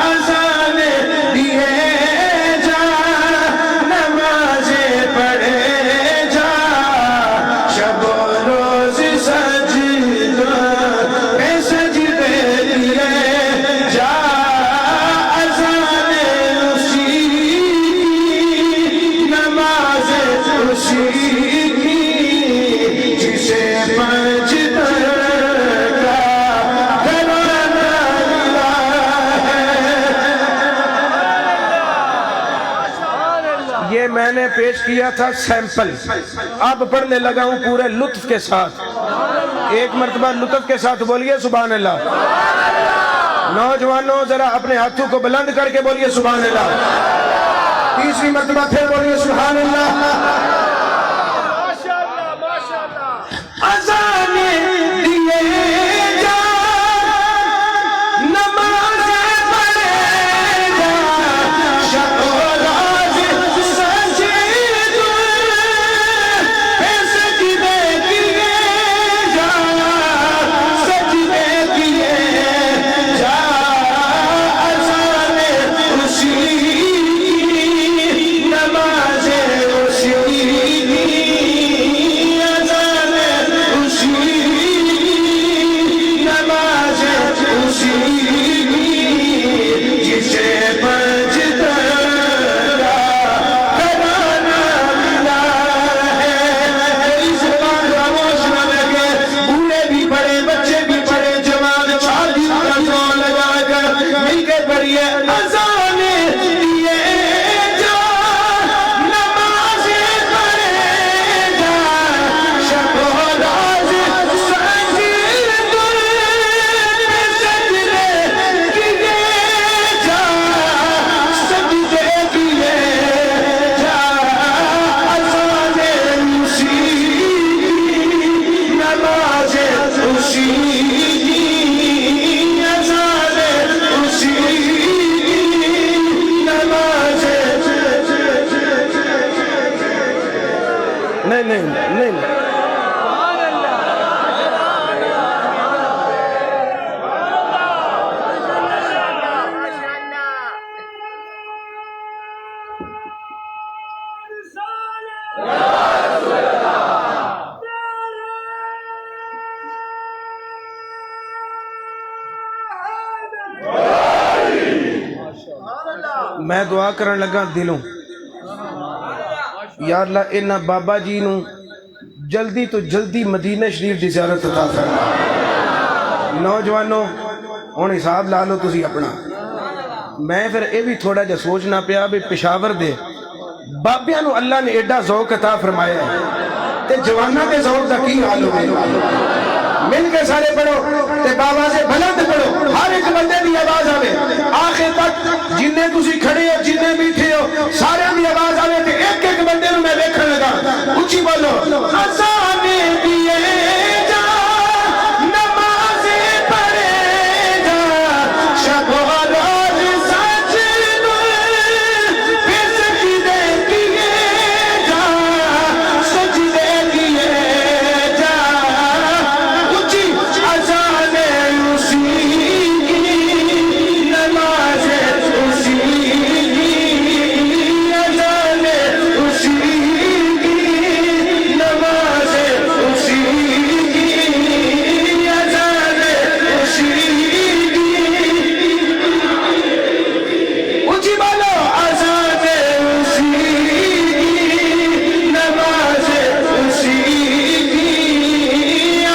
اذان دیے جا، نمازیں پڑھے جا، شب و روز سجدوں میں سجدے کیے جا، اذان اسی کی، نماز اسی کی، جسے پنج کا گھرانہ ملا ہے۔ یہ میں نے پیش کیا تھا سیمپل، اب پڑھنے لگا ہوں پورے لطف کے ساتھ۔ ایک مرتبہ لطف کے ساتھ بولیے سبحان اللہ۔ نوجوانوں ذرا اپنے ہاتھوں کو بلند کر کے بولیے سبحان اللہ۔ تیسری مرتبہ پھر بولیے سبحان اللہ۔ اذان دیے جا، نمازیں پڑھے جا، شب و روز سجدوں پہ سجدے کیے جا، سجدے کیے جا، اذان اسی کی، نمازیں اسی نہیں نہیں نہیں نہیں میں دعا کرن لگا دلوں یا اللہ انہاں بابا جی نو جلدی تو جلدی مدینہ شریف دی زیارت عطا فرما۔ نوجوانوں ہن حساب لا لو تسی اپنا، میں پھر اے بھی تھوڑا جا سوچنا پیا بھی پشاور دے بابیاں نو اللہ نے ایڈا ذوق عطا فرمایا ہے تے جواناں دے ذوق دا کی حال ہوئے؟ مل کے سارے پڑھو تے بابا سے بلند پڑھو، ہر ایک بندے دی آواز آوے آخر تک، جنہیں تسی کھڑے ہو جنہیں بیٹھے ہو سارے دی آواز آوے تے ایک ایک بندے نو میں دیکھن لگا، اچھی بولو اذانے دیے جا نمازیں پڑھے جا شب و روز سجدے پھر سجدے کیے جا سجدے کیے جا اچھی اذانے اسی نمازیں اسی اذانے اسی نمازیں اسی اذانے اسی اچھی بولو اذانے اسی نمازیں اسی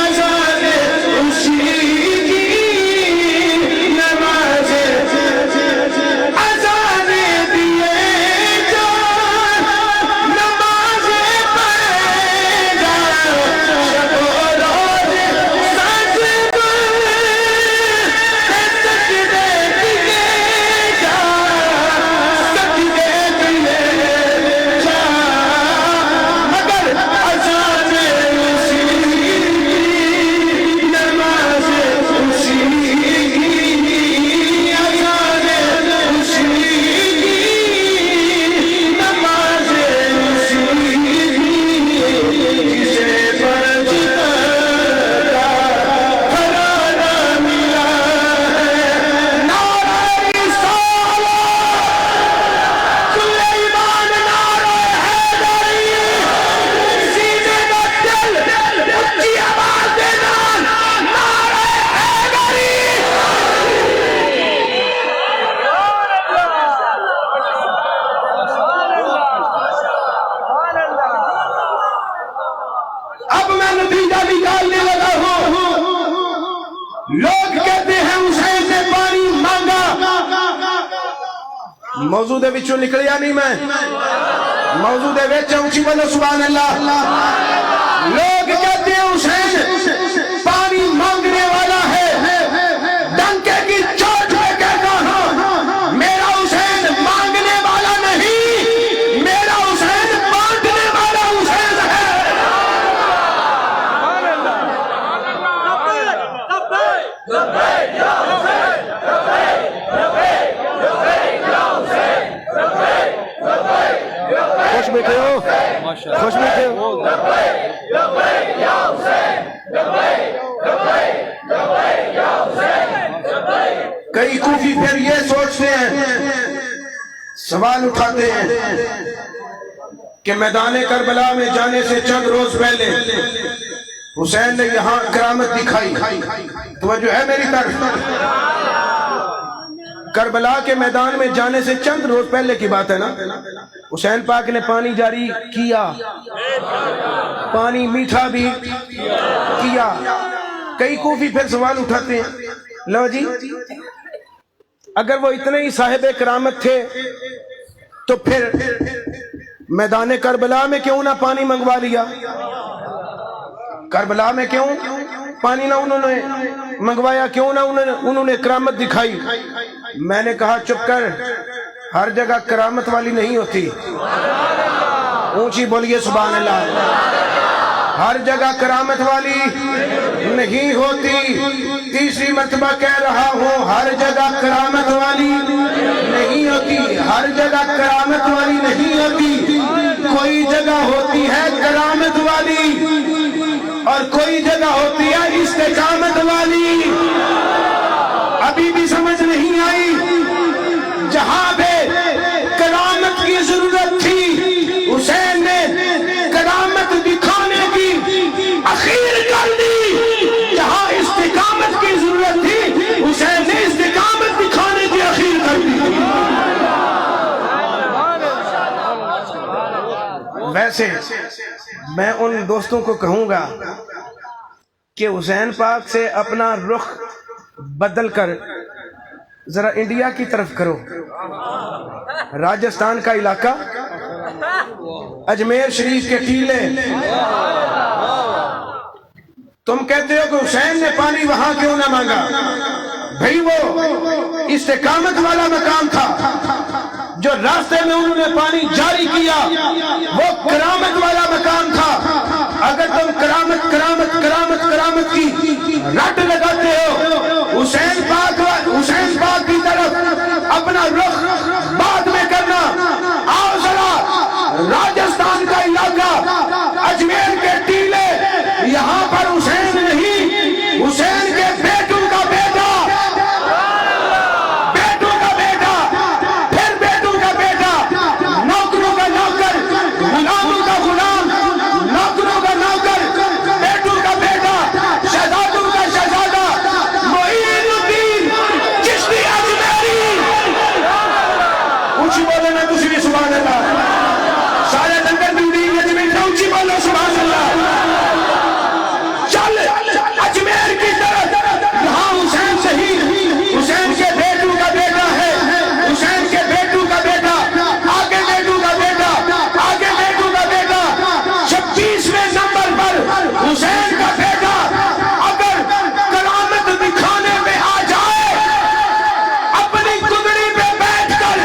اذانے اسی نمازیں اذانے دیے جا نمازیں پڑھے جا شب و روز سجدے سجدے کیے جا سجدے کیے جا مگر اذانے اسی نمازیں اسی اذانے اسی نمازیں اسی جسے برجتا گھرانہ ملا ہے نعرہ رسالت سلیمان نعرہ حیدری سینے کا دل اچھی آواز دے نال نعرہ حیدری اب میں نتیجہ نکالنے لگا ہوں، لوگ کہتے ہیں حسین سے پانی مانگا، موضوع دے وچوں نکلیا نہیں میں، موضوع دے وچ اونچی بولو سبحان اللہ۔ لوگ کہتے ہیں حسین پانی مانگنے والا ہے، ڈنکے کی چوٹ پہ کہتا ہوں میرا حسین مانگنے والا نہیں، میرا حسین بانٹنے والا حسین ہے۔ خوش بیٹھے ہو، خوش بیٹھے ہو۔ کئی کوفی پھر یہ سوچتے ہیں، سوال اٹھاتے ہیں کہ میدان کربلا میں جانے سے چند روز پہلے حسین نے یہاں کرامت دکھائی، توجہ ہے میری طرف؟ کربلا کے میدان میں جانے سے چند روز پہلے کی بات ہے نا، حسین پاک نے پانی جاری کیا، پانی میٹھا بھی کیا۔ کئی کوفی پھر سوال اٹھاتے ہیں، لو جی اگر وہ اتنے ہی صاحب کرامت تھے تو پھر میدان کربلا میں کیوں نہ پانی منگوا لیا؟ کربلا میں کیوں پانی نہ انہوں نے منگوایا، کیوں نہ انہوں نے کرامت دکھائی؟ میں نے کہا چپ کر، ہر جگہ کرامت والی نہیں ہوتی، اونچی بولیے سبحان اللہ، ہر جگہ کرامت والی نہیں ہوتی۔ تیسری مرتبہ کہہ رہا ہوں، ہر جگہ کرامت والی نہیں ہوتی، ہر جگہ کرامت والی نہیں ہوتی۔ کوئی جگہ ہوتی ہے کرامت والی اور کوئی جگہ ہوتی ہے استقامت والی. ابھی بھی سمجھ نہیں آئی؟ جہاں پہ کرامت کی ضرورت تھی حسین نے کرامت دکھانے کی اخیر کر دی. جہاں استقامت کی ضرورت تھی حسین نے استقامت دکھانے کی اخیر کر دی. ویسے میں ان دوستوں کو کہوں گا کہ حسین پاک سے اپنا رخ بدل کر ذرا انڈیا کی طرف کرو. راجستھان کا علاقہ، اجمیر شریف کے ٹیلے. تم کہتے ہو کہ حسین نے پانی وہاں کیوں نہ مانگا؟ بھئی وہ استقامت والا مقام تھا. جو راستے میں انہوں نے پانی جاری کیا وہ کرامت والا مقام تھا. اگر تم کرامت کرامت کرامت کرامت کی رٹ لگاتے ہو حسین پاک کی طرف اپنا رخ بعد میں کرنا. آؤ ذرا راجستھان کا علاقہ، اجمیر کے ٹیلے، یہاں پر حسین نہیں، حسین کے بیٹوں کا بیٹا، بیٹوں کا بیٹا، پھر بیٹوں کا بیٹا، نوکروں کا نوکر، غلاموں کا غلام، نوکروں کا نوکر، بیٹوں کا بیٹا، شہزادوں کا شہزادہ، معین الدین چشتی اجمیری. اونچی بولے نا تسی بھی سبحان اللہ. سارے لنگر بیوی اجمیر سے اونچی بولو سبحان اللہ. چل اجمیر کی طرف، یہاں حسین شہید، حسین کے بیٹوں کا بیٹا ہے، حسین کے بیٹوں کا بیٹا، آگے بیٹوں کا بیٹا، آگے بیٹوں کا بیٹا. 26ویں نمبر پر حسین کا بیٹا اگر کرامت دکھانے میں آ جائے، اپنی کنگڑی پہ بیٹھ کر،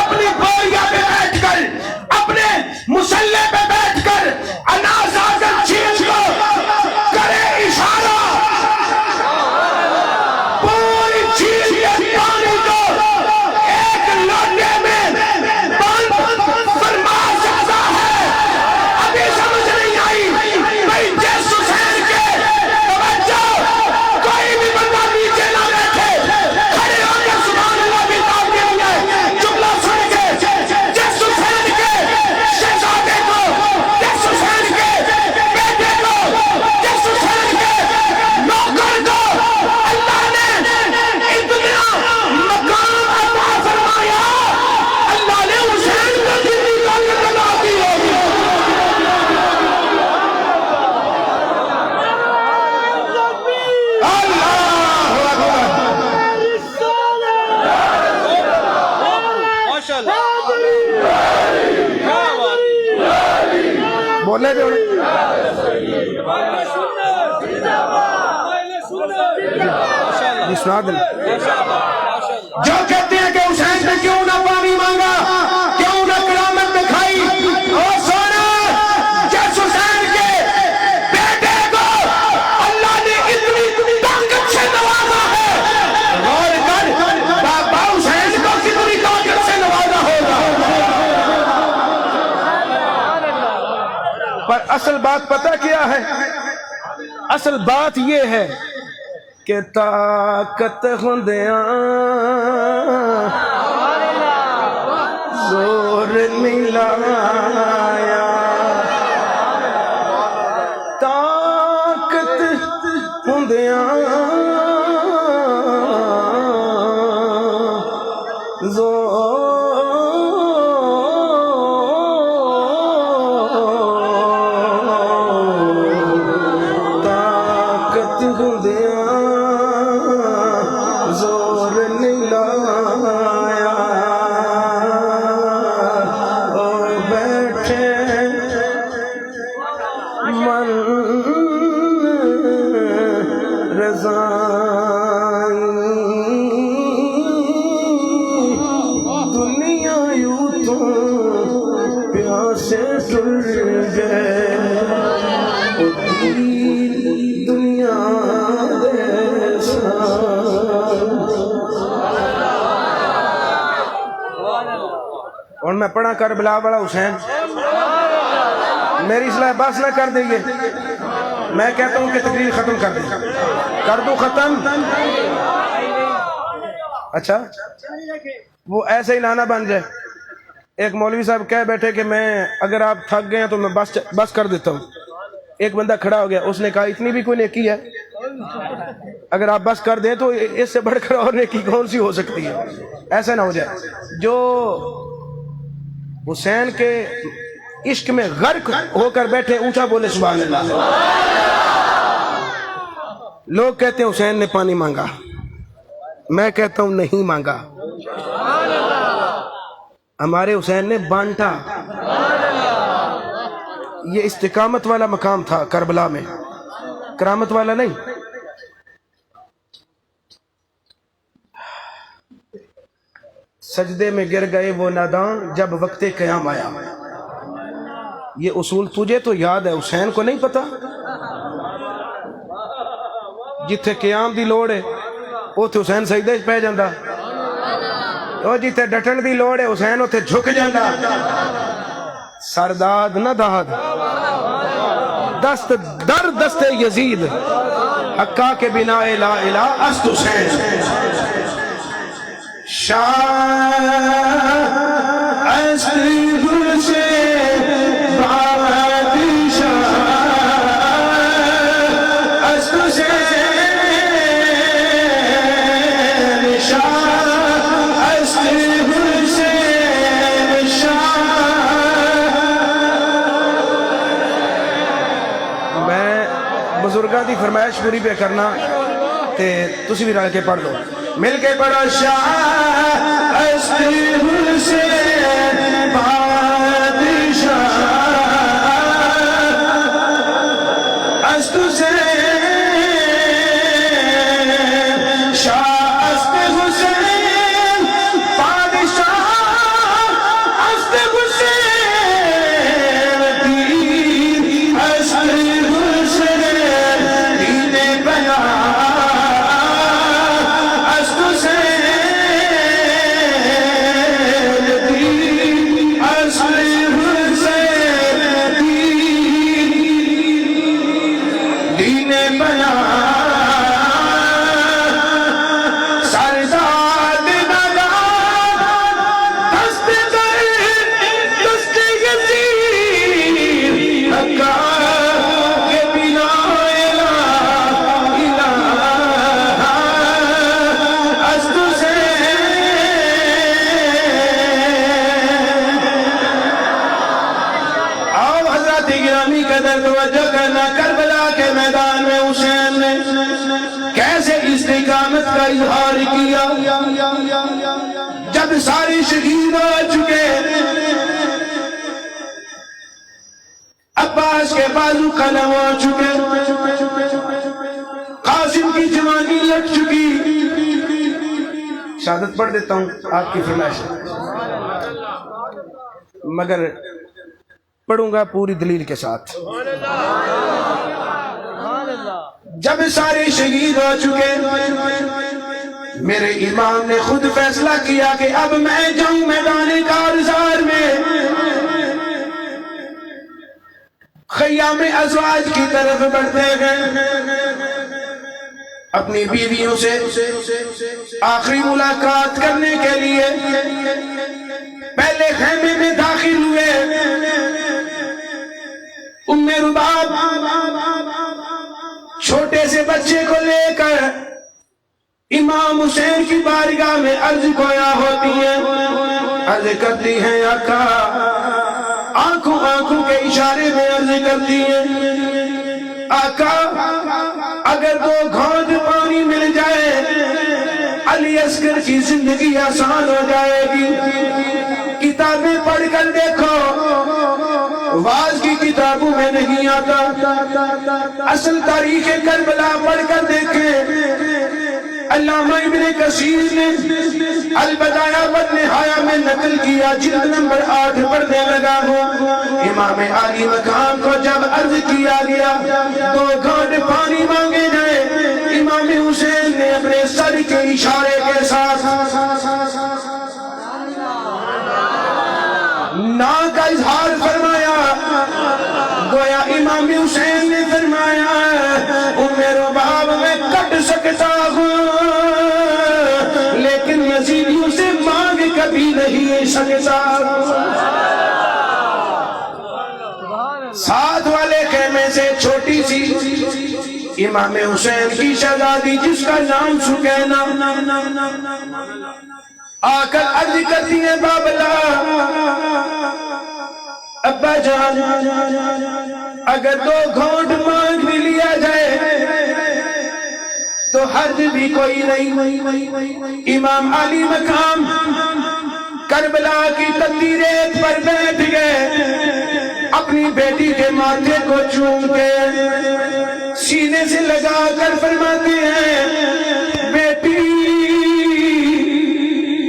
اپنی بوریا پہ بیٹھ کر، اپنے مسلح پہ بیٹھ کر اناز آزر چیز کو کرے اشارہ، پوری چیز کے پانی کو ایک لوٹے میں بند فرما سکتا ہے. ابھی سمجھ نہیں آئی؟ بھئی جس حسین کے توجہ کوئی بھی بندہ نیچے نہ بیٹھے، کھڑے ہو کر سبحان اللہ بھی تعظیم ہے. جملہ سن کے جس حسین کے شہزادے کو، جس حسین کے بیٹے کو، جس حسین کے نوکر کو اللہ نے اتنا مقام عطا فرمایا، اللہ نے حسین کو جتنی طاقت عطا کی ہوگی. اللہ اکبر. بولے جو جو کہتے ہیں کہ حسین نے کیوں نہ پانی مانگا، کیوں نہ کرامت دکھائی، اور سونا جس حسین کے بیٹے کو اللہ نے اتنی طاقت سے نوازا ہے، غور کر بابا حسین کو کتنی طاقت سے نوازا ہوگا. پر اصل بات پتہ کیا ہے؟ اصل بات یہ ہے کہ طاقت ہوندیاں زور نہیں لایا، طاقت ہوندیاں زور نہیں لایا. او بیٹھے من رضائی، دنیا یوں تو پیاسے ٹر گئے، دنیا اور میں پڑھا کربلا والا حسین؟ میری اصلاح بس نہ کر دیں گے، میں کہتا ہوں کہ تقریر ختم کر دیں، کر دوں ختم؟ اچھا وہ ایسے ہی نانا بن جائے. ایک مولوی صاحب کہہ بیٹھے کہ میں اگر آپ تھک گئے ہیں تو میں بس کر دیتا ہوں. ایک بندہ کھڑا ہو گیا، اس نے کہا اتنی بھی کوئی نیکی ہے؟ اگر آپ بس کر دیں تو اس سے بڑھ کر اور نیکی کون سی ہو سکتی ہے؟ ایسا نہ ہو جائے. جو حسین کے عشق میں غرق ہو کر بیٹھے اونچا بولے سبحان اللہ. لوگ کہتے ہیں حسین نے پانی مانگا، میں کہتا ہوں نہیں مانگا، ہمارے حسین نے بانٹا. یہ استقامت والا مقام تھا کربلا میں، کرامت والا نہیں. سجدے میں گر گئے وہ نادان جب وقت قیام آیا. یہ اصول تجھے تو یاد ہے، حسین کو نہیں پتا؟ جتھے قیام دی لوڑ ہے اوتھے حسین سجدے پہ جاندا، اور جتھے ڈٹن دی لوڑ ہے حسین اوتھے جھک جاندا. سرداد نہ داد دست در دست یزید حقا کے بنا لا الہ است حسین. شاہ است حسین بادشاہ است حسین، شاہ است حسین شاہ. میں بزرگاں دی فرمائش پوری پہ کرنا تے تسی بھی رل کے پڑھ لو، مل کے پڑھو. شاہ است حسین بادشاہ است حسین، شاہ است حسین بادشاہ است حسین، دین است حسین دین بیان است حسین، دین است حسین دین بیان. سرداد نگار دست در دست یزید حقا کے بنا الہ است حسین. آؤ حضرات گرامی قدر توجہ کرنا، کربلا کے میدان میں حسین نے کیسے استقامت کا اظہار کیا. جب سارے شہید ہو چکے، عباس کے بازو قلم ہو چکے، قاسم کی جوانی لگ چکی. شہادت پڑھ دیتا ہوں آپ کی فرمائش، مگر پڑھوں گا پوری دلیل کے ساتھ. جب سارے شہید ہو چکے، میرے امام نے خود فیصلہ کیا کہ اب میں جاؤں میدان کارزار میں. خیام ازواج کی طرف بڑھتے گئے، اپنی بیویوں سے آخری ملاقات کرنے کے لیے پہلے خیمے میں داخل ہوئے. ام رباب چھوٹے سے بچے کو لے کر امام حسین کی بارگاہ میں عرض گویا ہوتی ہیں، عرض کرتی ہیں آقا، آنکھوں آنکھوں کے اشارے میں عرض کرتی ہیں آقا اگر 2 گھونٹ پانی مل جائے علی اصغر کی زندگی آسان ہو جائے گی. کتابیں پڑھ کر دیکھو، واز کی کتابوں میں نہیں آتا. اصل تاریخ کربلا پڑھ کر دیکھیں، علامہ ابن کثیر نے البدایہ والنہایہ میں نقل کیا، جلد نمبر 8 پڑھنے لگا ہوں. امام عالی مقام کو جب عرض کیا گیا 2 گھونٹ پانی مانگے جائے، امام حسین نے اپنے سر کے اشارے کے ساتھ اظہار فرمایا، گویا امام حسین نے فرمایا میرے باپ میں کٹ سکتا ہوں لیکن یزیدیوں سے مانگ کبھی نہیں سکتا۔ ساتھ والے خیمے سے چھوٹی سی امام حسین کی شہزادی جس کا نام سکینہ آ کر عرض کرتی ہے بابلا ابا جان اگر 2 گھونٹ مانگ بھی لیا جائے تو حرج بھی کوئی نہیں۔ امام علی مقام کربلا کی تنگی ریت پر بیٹھ گئے، اپنی بیٹی کے ماتھے کو چوم کے سینے سے لگا کر فرماتے ہیں بیٹی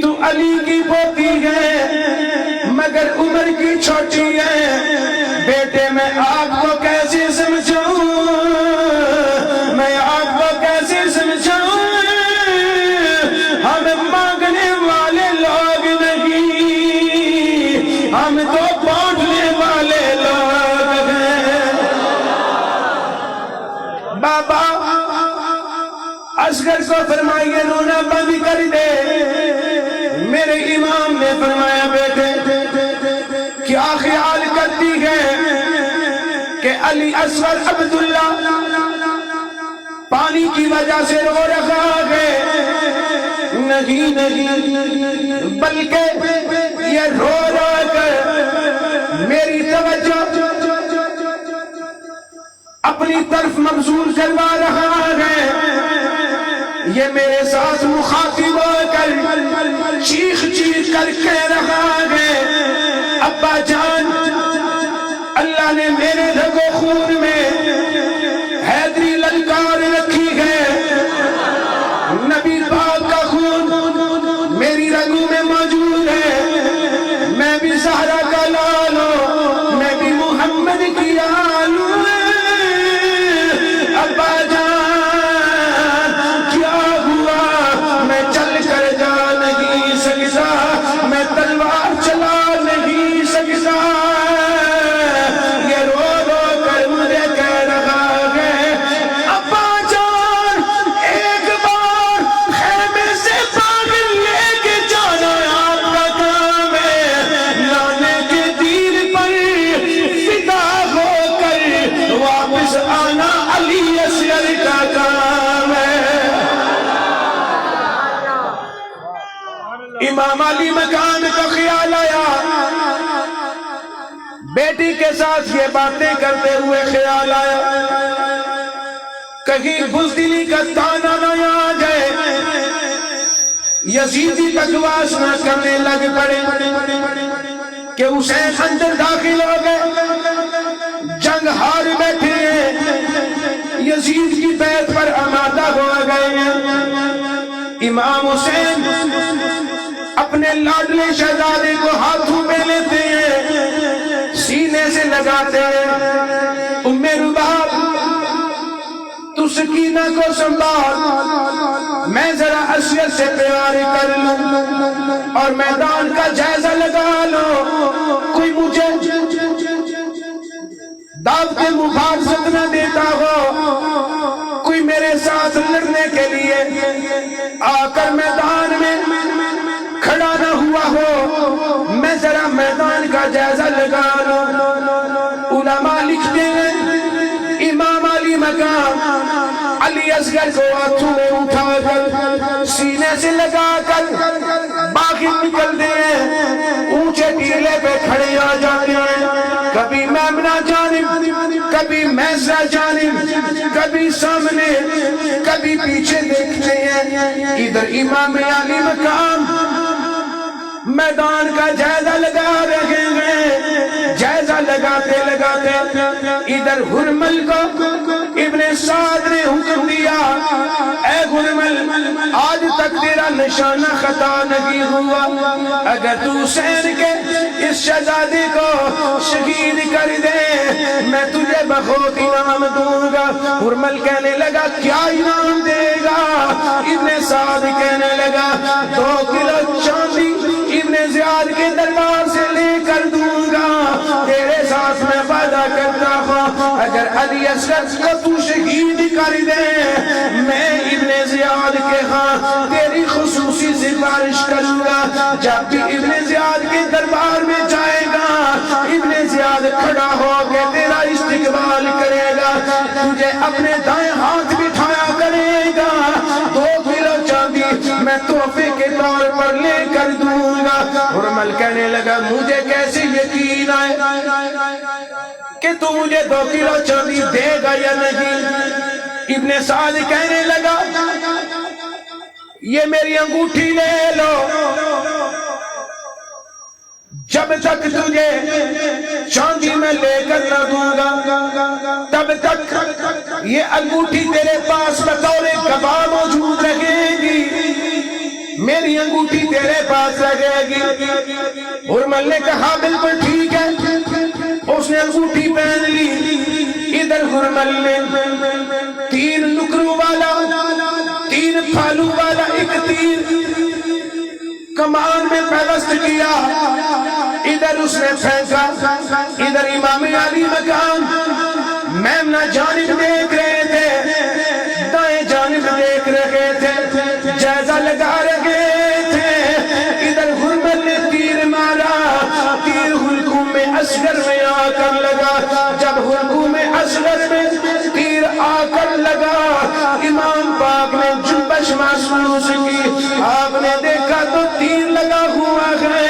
تو علی کی پوتی ہے مگر عمر کی چھوٹی ہے، بیٹے میں آپ کو کیسے سمجھاؤں، میں آپ کو کیسے سمجھاؤں، ہم مانگنے والے لوگ نہیں، ہم تو بانٹنے والے لوگ ہیں۔ بابا اصغر کو فرمائیے رونا بند کر دے۔ میرے امام نے فرمایا بیٹے کیا خیال کرتی ہے کہ علی اصغر عبداللہ پانی کی وجہ سے رو رہا ہے؟ نہیں بلکہ یہ رو کر میری توجہ اپنی طرف مبذول کروا رہا ہے، یہ میرے ساتھ مخاطب ہو کر چیخ کر کہہ رہا ہے ابا جان اللہ نے میرے رگ و خون میں حیدری للکار رکھی ہے، نبی پاک کا خون میری رگوں میں موجود ہے، میں بھی زہرا کا لال ہوں، میں بھی محمد کی آل ہوں۔ ابا جان کیا ہوا، میں چل کر جا نہیں سکتا، میں تلوار چلا نہیں سکتا، یہ رو کر مجھے کہہ رہا ہے ابا جان ایک بار خیمے سے پاگل لے کے جانا آپ کا کام ہے، لانے کے تیر پر فدا ہو کر واپس آنا علی اصغر کا کام ہے۔ امام علی مقام کا خیال آیا، بیٹی کے ساتھ یہ باتیں کرتے ہوئے خیال آیا کہیں بزدلی کا تانا نہ آ جائے، یزیدی بکواس نہ کرنے لگ پڑے کہ حسین اندر داخل ہو گئے، جنگ ہار بیٹھے ہیں، یزید کی بیعت پر آمادہ ہو گئے ہیں۔ امام حسین اپنے لاڈلے شہزادے کو ہاتھوں میں لیتے ہیں، سینے سے لگاتے ہیں، ام رباب تو سکینہ کو سنبھال، میں ذرا اصغر سے پیار کر لوں اور میدان کا جائزہ لگا لو، کوئی مجھے دعوت مبارزت نہ دیتا ہو، کوئی میرے ساتھ لڑنے کے لیے آ کر میدان میں کھڑا نہ ہوا ہو، میں ذرا میدان کا جائزہ لگا لوں۔ علماء لکھتے ہیں امام علی مقام علی اصغر کو ہاتھوں میں اٹھا کر سینے سے لگا کر باہر نکلتے ہیں، اونچے ٹیلے پہ کھڑے آ جاتے ہیں، کبھی میمنہ جانب، کبھی میسرہ جانب، کبھی سامنے، کبھی پیچھے دیکھتے ہیں، ادھر امام علی مقام میدان کا جائزہ لگا رہے ہیں، جائزہ لگاتے ادھر ہرمل کو ابن سعد نے حکم دیا اے ہرمل آج تک تیرا نشانہ خطا نہیں ہوا، اگر تو حسین کے اس شہزادے کو شہید کر دے میں تجھے بہت انعام دوں گا۔ ہرمل کہنے لگا کیا انعام دے گا؟ ابن سعد کہنے لگا 2 کلو چاندی ابن زیاد کے دربار سے لے کر کر دوں گا، تیرے ساتھ میں وعدہ کرتا ہوں اگر علی اصغر کو تو شہید کر دے، میں ابن زیاد کے ہاں تیری خصوصی سفارش کروں گا، جب بھی ابن زیاد کے دربار میں جائے گا ابن زیاد کھڑا ہو کے تیرا استقبال کرے گا، تجھے اپنے دائیں ہاتھ بٹھایا کرے گا، 2 کلو چاندی میں تحفے کے طور پر لے کر دوں گا۔ حرمل کہنے لگا مجھے کیسے یقین آئے کہ تو مجھے 2 کلو چاندی دے گا یا نہیں؟ ابن سعد کہنے لگا یہ میری انگوٹھی لے لو، جب تک تجھے چاندی میں لے کر نہ دوں گا تب تک یہ انگوٹھی تیرے پاس بطور گواہ موجود رہے گی، میری انگوٹھی تیرے پاس رہے گی۔ حرمل نے کہا بالکل ٹھیک ہے، اس نے انگوٹھی پہن لی۔ ادھر حرمل نے 3 نکروں والا 3 پھالوں والا ایک تیر کمان میں پیوست کیا، ادھر اس نے پھینکا، ادھر امام علی مقام میمنہ جانب دیکھ رہے تھے، دائیں جانب دیکھ رہے تھے، جائزہ لگا رہے تھے۔ ادھر حرمل نے تیر مارا، تیر حلقوم اصغر میں آ کر لگا، جب حلقوم اصغر میں تیر آ کر لگا امام پاک نے جنبش محسوس کی، آپ نے دیکھا تو تیر لگا ہوا ہے،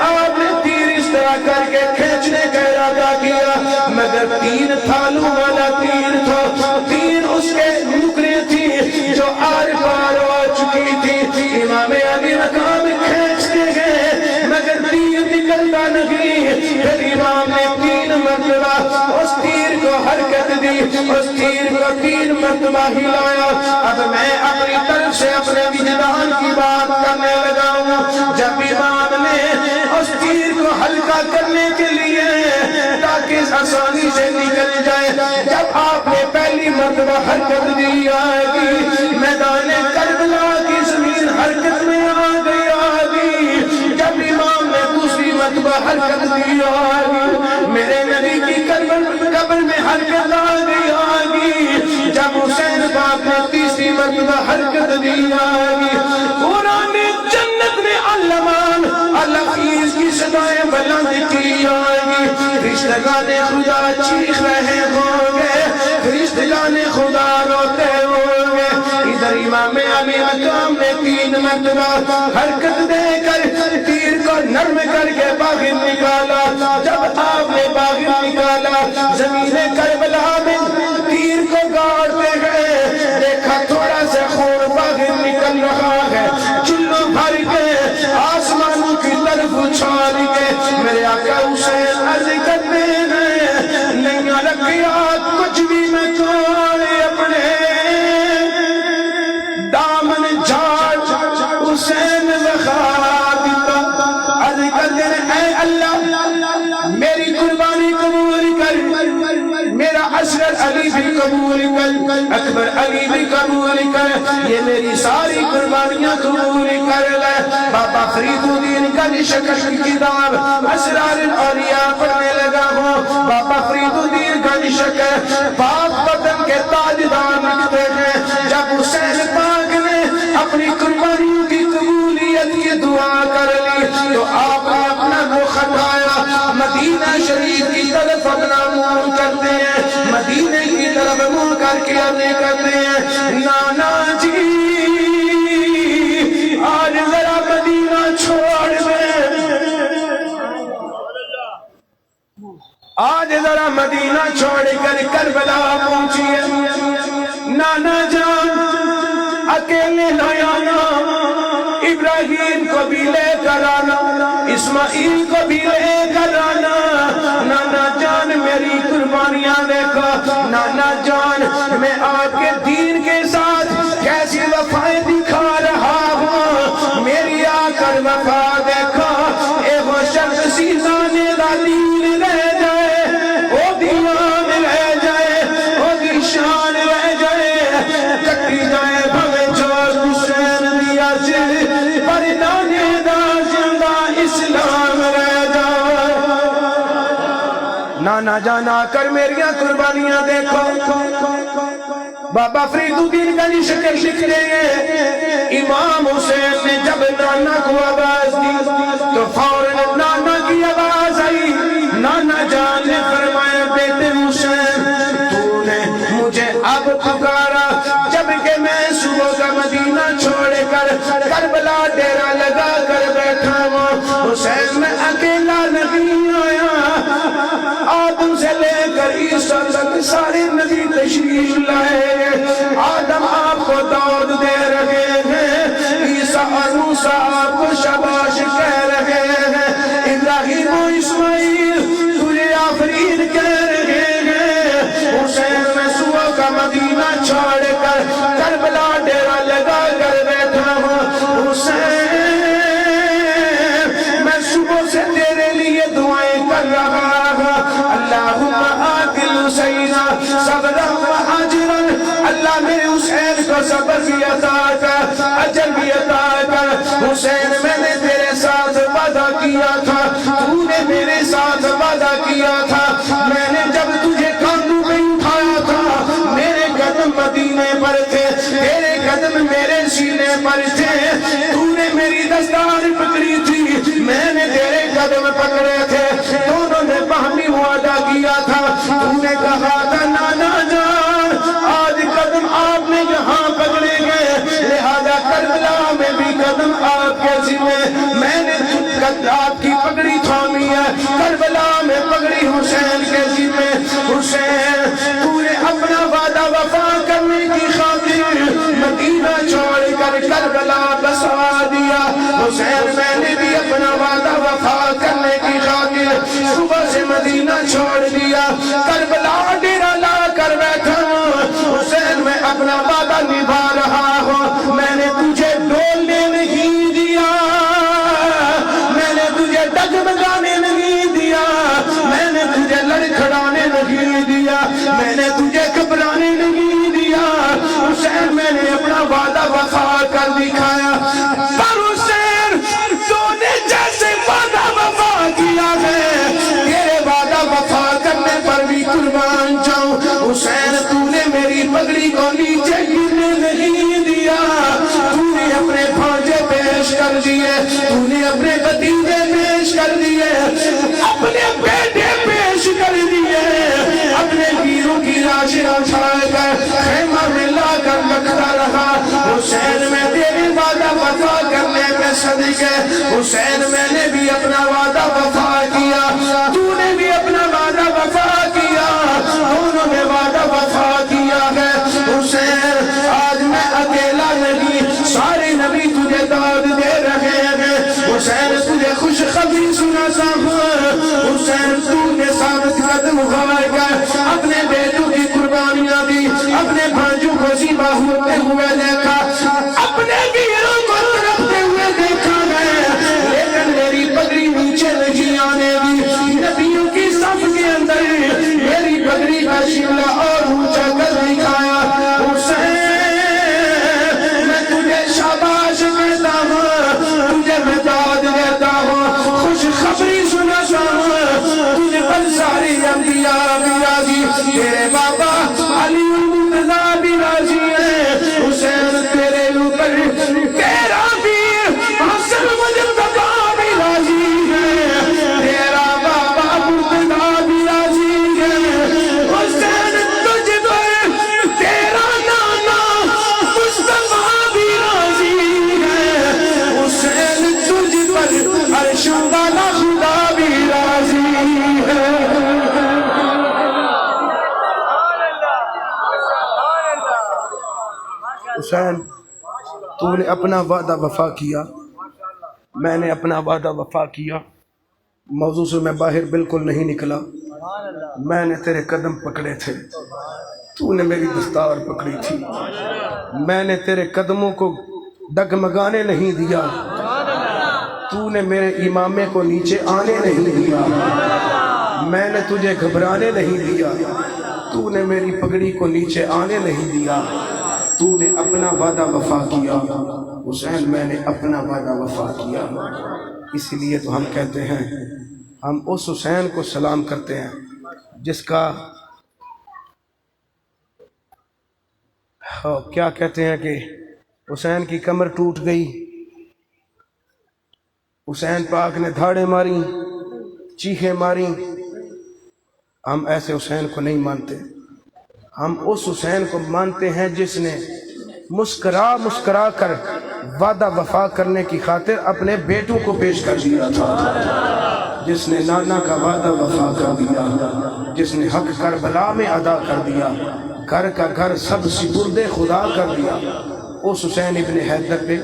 آپ نے تیر اس طرح کر کے کھینچنے کا ارادہ کیا، مگر 3 پھالوں والا تیر تھا، 3 اس کے نکریں تھی جو آر پار ہو چکی تھی۔ امام علی مقام کھینچتے گئے مگر تیر نکلتا نہیں، پھر امام نے 3 مرتبہ اس تیر کو حرکت دی، اس تیر کو 3 مرتبہ ہلایا۔ اب میں اپنی طرف سے اپنے وجدان کی بات کرنے لگا ہوں، جب امام نے اس تیر کو ہلکا کرنے کے لیے تاکہ آسانی سے نکل جائے، جب آپ نے پہلی مرتبہ حرکت دی آگی، میدان کربلا کی زمین حرکت میں آ گئی، جب امام نے دوسری مرتبہ حرکت دی آگی، میرے نبی کی قبر میں حرکت آ گئی، جب حسین پاک نے تیسری مرتبہ حرکت دی آگی، قرآن جنت نے علمان الحفیظ کی صدائیں بلند کی آگی، فرشتگان خدا چیخ رہے ہوں گے، فرشتگان خدا روتے ہوں گے۔ ادھر امام علی مقام نے 3 مرتبہ حرکت دے کر تیر کو نرم کر کے باہر نکالا، جب آپ نے باہر نکالا زمین کربلا میں تیر کو گاڑتے گئے، دیکھا تھوڑا سا خون باہر نکل رہا ہے، چلو بھر کے آسمانوں کی طرف اچھال کے میرے آقا حسین عرض کرتے ہیں نہیں رکھیا کچھ بھی میں توڑے اپنے دامن جھاڑ حسین لکھا دیتا، عرض کرتے ہیں اے اللہ میری قربانی قبول کر، میرا اصغر علی بھی قبول کر، اکبر علی بھی قبول کر، یہ میری ساری قربانیاں قبول کر لے۔ بابا فرید الدین کا نشکش کی کتاب اسرار الاولیاء پڑھنے لگا ہوں، بابا فرید الدین کا نشکش پاک بدن کے تاجدار لکھتے ہیں، جب حسین پاک نے اپنی قربانیوں کی قبولیت کی دعا کر لی تو آپ نے اپنا رخ ہٹایا، مدینہ شریف کی طرف اپنا منہ کرتے ہیں، مدینہ کی طرف منہ کر کے عرض کرتے ہیں نانا جی آج ذرا مدینہ چھوڑ دیں، آج ذرا مدینہ چھوڑ کر کربلا پہنچیے، نانا جان اکیلے نہ آنا، ابراہیم کو بھی لے کر آنا، اسماعیل کو بھی لے کر آنا، نانا جان میری قربانیاں دیکھو، نانا جان میں آپ کے دین کے ساتھ کیسی وفائیں دکھا رہا ہوں، میری آ کر وفا دیکھو، اے وہ شخص سیزانے دا دین رہ جائے، او دیوان رہ جائے، او دی شان رہ جائے، کٹی جائے بھوے چور حسین دیا سے پر نانے دا زندہ اسلام رہ جائے۔ جانا جانا کر میریاں قربانیاں دیکھو بابا فرید الدین کا یہ شکر لکھ رہے ہیں امام حسین نے جب نانا کو آواز دی تو فوراً نانا کی آواز آئی نانا جان نے فرمایا بیٹے حسین تو نے مجھے اب پکارا جب کہ میں صبح کا مدینہ چھوڑ کر کربلا ڈیرا لگا کر بیٹھا ہوں حسین میں اکیلا نہیں آیا آدم سے لے کر عیسیٰ تک سارے نبی تشریف لائے آدم آپ کو دعوت دے رہے ہیں عیسیٰ اور موسیٰ آپ کو شاباش کہہ رہے ہیں ابراہیم و اسماعیل تجھے آفرین کہہ رہے ہیں حسین میں صبح کا مدینہ چھوڑ کر کربلا ڈیرا لگا کر بیٹھا ہوں حسین میں صبح سے تیرے لیے دعائیں کر رہا اللہم آتل حسینہ صبرا و اجرا اللہ میرے حسین کو صبر بھی عطا کر اجر بھی عطا کر حسین میں نے تیرے ساتھ وعدہ کیا تھا تو نے میرے ساتھ وعدہ کیا تھا میں نے جب تجھے کاندھوں میں اٹھایا تھا میرے قدم مدینے پر تھے تیرے قدم میرے سینے پر تھے تو نے میری دستار پکڑی تھی میں نے تیرے قدم پکڑے تھے دونوں نے باہمی وعدہ کیا تھا تو نے کہا تھا نانا جان آج قدم آپ نے یہاں پکڑے گئے لہذا کربلا میں بھی قدم آپ کے ذمہ میں نے آپ کی پگڑی تھامی ہے کربلا میں پگڑی حسین کے ذمہ حسین تو نے اپنا وعدہ وفا کرنے کی خاطر مدینہ چھوڑ کر کربلا بسا دیا حسین میں نے بھی اپنا وعدہ وفا کرنے کی خاطر صبح سے مدینہ چھوڑ دیا کربلا ڈیرا لا کر بیٹھا حسین میں اپنا وعدہ نبھا رہا ہوں میں نے تجھے ڈولنے نہیں دیا میں نے تجھے ڈگمگانے نہیں دیا میں نے تجھے لڑکھڑانے نہیں دیا میں نے تجھے گھبرانے نہیں دیا حسین میں نے اپنا وعدہ وفا کر دکھایا پر حسین تو نے جیسے وعدہ وفا کیا ہے تیرے وعدہ وفا کرنے پر بھی قربان جاؤں حسین تو نے میری پگڑی کو نیچے گرنے نہیں دیا تو نے اپنے بھانجے پیش کر دیے تو نے اپنے بھتیجے پیش کر دیے اپنے بیٹے پیش کر دیے اپنے ویروں کی لاشیں اٹھا کر خیمہ میں لا کر رکھتا رہا حسین میں تیرے وعدہ وفا کرنے پہ صدقے حسین میں نے بھی اپنا وعدہ وفا کیا تو نے بھی اپنا وعدہ وفا کیا دونوں نے وعدہ وفا کیا ہے حسین آج میں اکیلا نہیں سارے نبی تجھے داد دے رہے ہیں حسین تجھے خوش خبری سناتا ہوں حسین تو نے ثابت قدم اٹھا کر اپنے بیٹوں کی قربانیاں دی اپنے بھانجوں کو ذبح ہوتے ہوئے دیکھا اپنے ویروں کو تڑپتے ہوئے دیکھا ہے لیکن میری پگڑی نیچے نہیں آنے دی نبیوں کی صف کے اندر میری پگڑی کا شملہ اور اونچا کر دکھایا حسین میں تجھے شاباش کہتا ہوں تجھے میں داد دیتا ہوں خوش خبری سناتا ہوں تجھے پر ساری انبیاء بھی راضی تیرے بابا علی المرتضیٰ بھی راضی ہے حسین تیرے اوپر تیرا پیر حسن مجتبی بھی راضی ہے تیرا بابا مرتضیٰ بھی راضی ہے حسین تجھ پر تیرا نانا مصطفیٰ بھی راضی ہے حسین تجھ پر عرش والا خدا بھی راضی ہے حسین تو نے اپنا وعدہ وفا کیا میں نے اپنا وعدہ وفا کیا موضوع سے میں باہر بالکل نہیں نکلا میں نے تیرے قدم پکڑے تھے تو نے میری دستار پکڑی تھی میں نے تیرے قدموں کو ڈگمگانے نہیں دیا تو نے میرے امامے کو نیچے آنے نہیں دیا میں نے تجھے گھبرانے نہیں دیا تو نے میری پگڑی کو نیچے آنے نہیں دیا تو نے اپنا وعدہ وفا کیا حسین میں نے اپنا وعدہ وفا کیا اس لیے تو ہم کہتے ہیں ہم اس حسین کو سلام کرتے ہیں جس کا کیا کہتے ہیں کہ حسین کی کمر ٹوٹ گئی، حسین پاک نے دھاڑیں ماری، چیخیں ماری. ہم ایسے حسین کو نہیں مانتے، ہم اس حسین کو مانتے ہیں جس نے مسکرا کر وعدہ وفا کرنے کی خاطر اپنے بیٹوں کو پیش کر دیا تھا، جس نے نانا کا وعدہ وفا کر دیا، جس نے حق کربلا میں ادا کر دیا، گھر کا گھر سب سپرد خدا کر دیا. اس حسین ابن حیدر پہ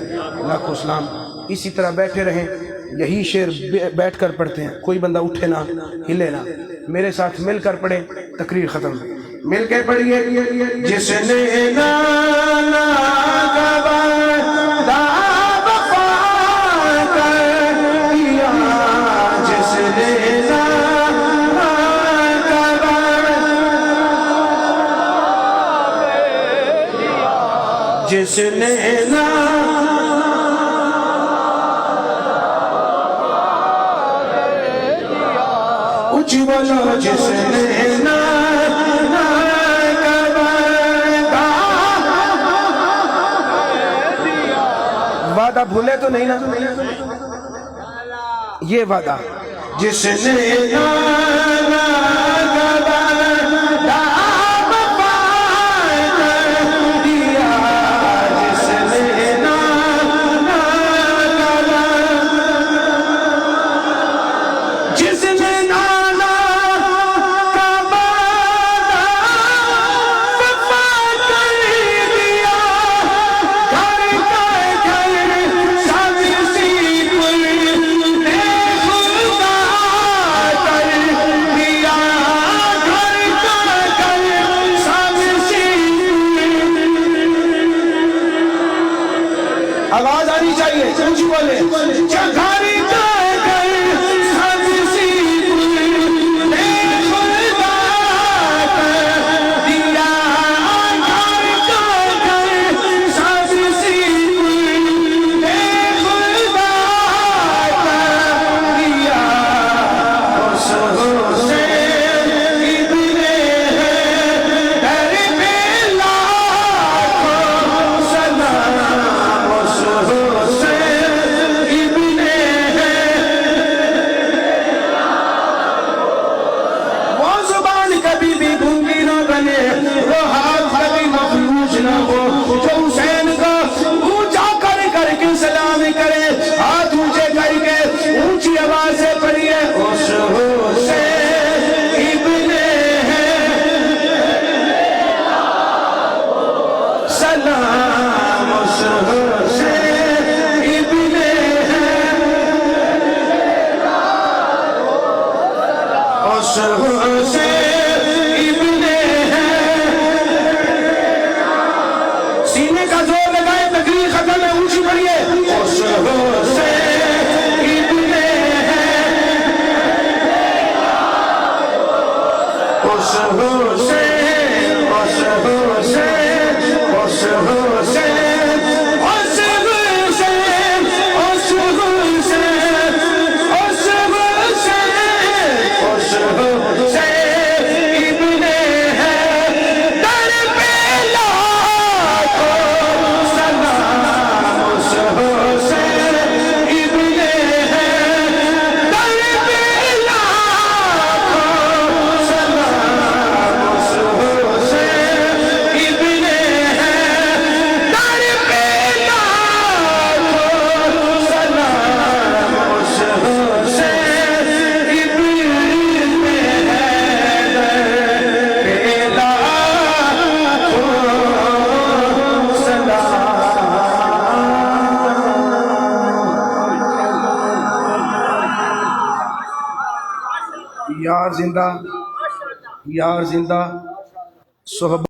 لاکھوں سلام. اسی طرح بیٹھے رہیں، یہی شعر بیٹھ کر پڑھتے ہیں، کوئی بندہ اٹھے نہ ہلے نہ. میرے ساتھ مل کر پڑھیں، تقریر ختم. مل کے پڑھیے. جس نے نانا کا وعدہ وفا کر دیا، جس نے نانا کا وعدہ، جس نے اچھی بولو، جس نے نانا کا وعدہ بھولے تو نہیں نا، یہ وعدہ جس نے نانا کا وعدہ وفا کر دیا، جس نے نانا کا وعدہ، جس نے نانا کا وعدہ وفا کر دیا، گھر کا گھر سب سپرد خدا کر دیا، گھر کا گھر سب آواز آنی چاہیے، اونچی بولے. گھر کا گھر سب سپرد خدا کر دیا، گھر کا گھر سب سپرد خدا کر دیا. اس حسین ابن حیدر پہ لاکھوں سلام. اس حسین ابن وہ زبان کبھی بھی گونگی نہ بنے، وہ ہاتھ کبھی مفلوج نہ ہو، جو حسین کو اونچا کر کر کے سلام کرے، ہاتھ اونچے کر کے اونچی آواز سے پڑھیے. اس حسین ابن سلام. اس حسین ابن اس حسین ابن سینے کا زور لگائے، تقریر ختم ہے، اونچی پڑھیے. اس حسین ابن اس حسین اس حسین اس حسین اس حسین اس حسین اس حسین اس حسین ابن حیدر پہ لاکھوں سلام. اس حسین ابن حیدر پہ لاکھوں سلام. اس حسین ابن حیدر پہ لاکھوں سلام. اس حسین ابن یار زندہ، یار زندہ، صحبت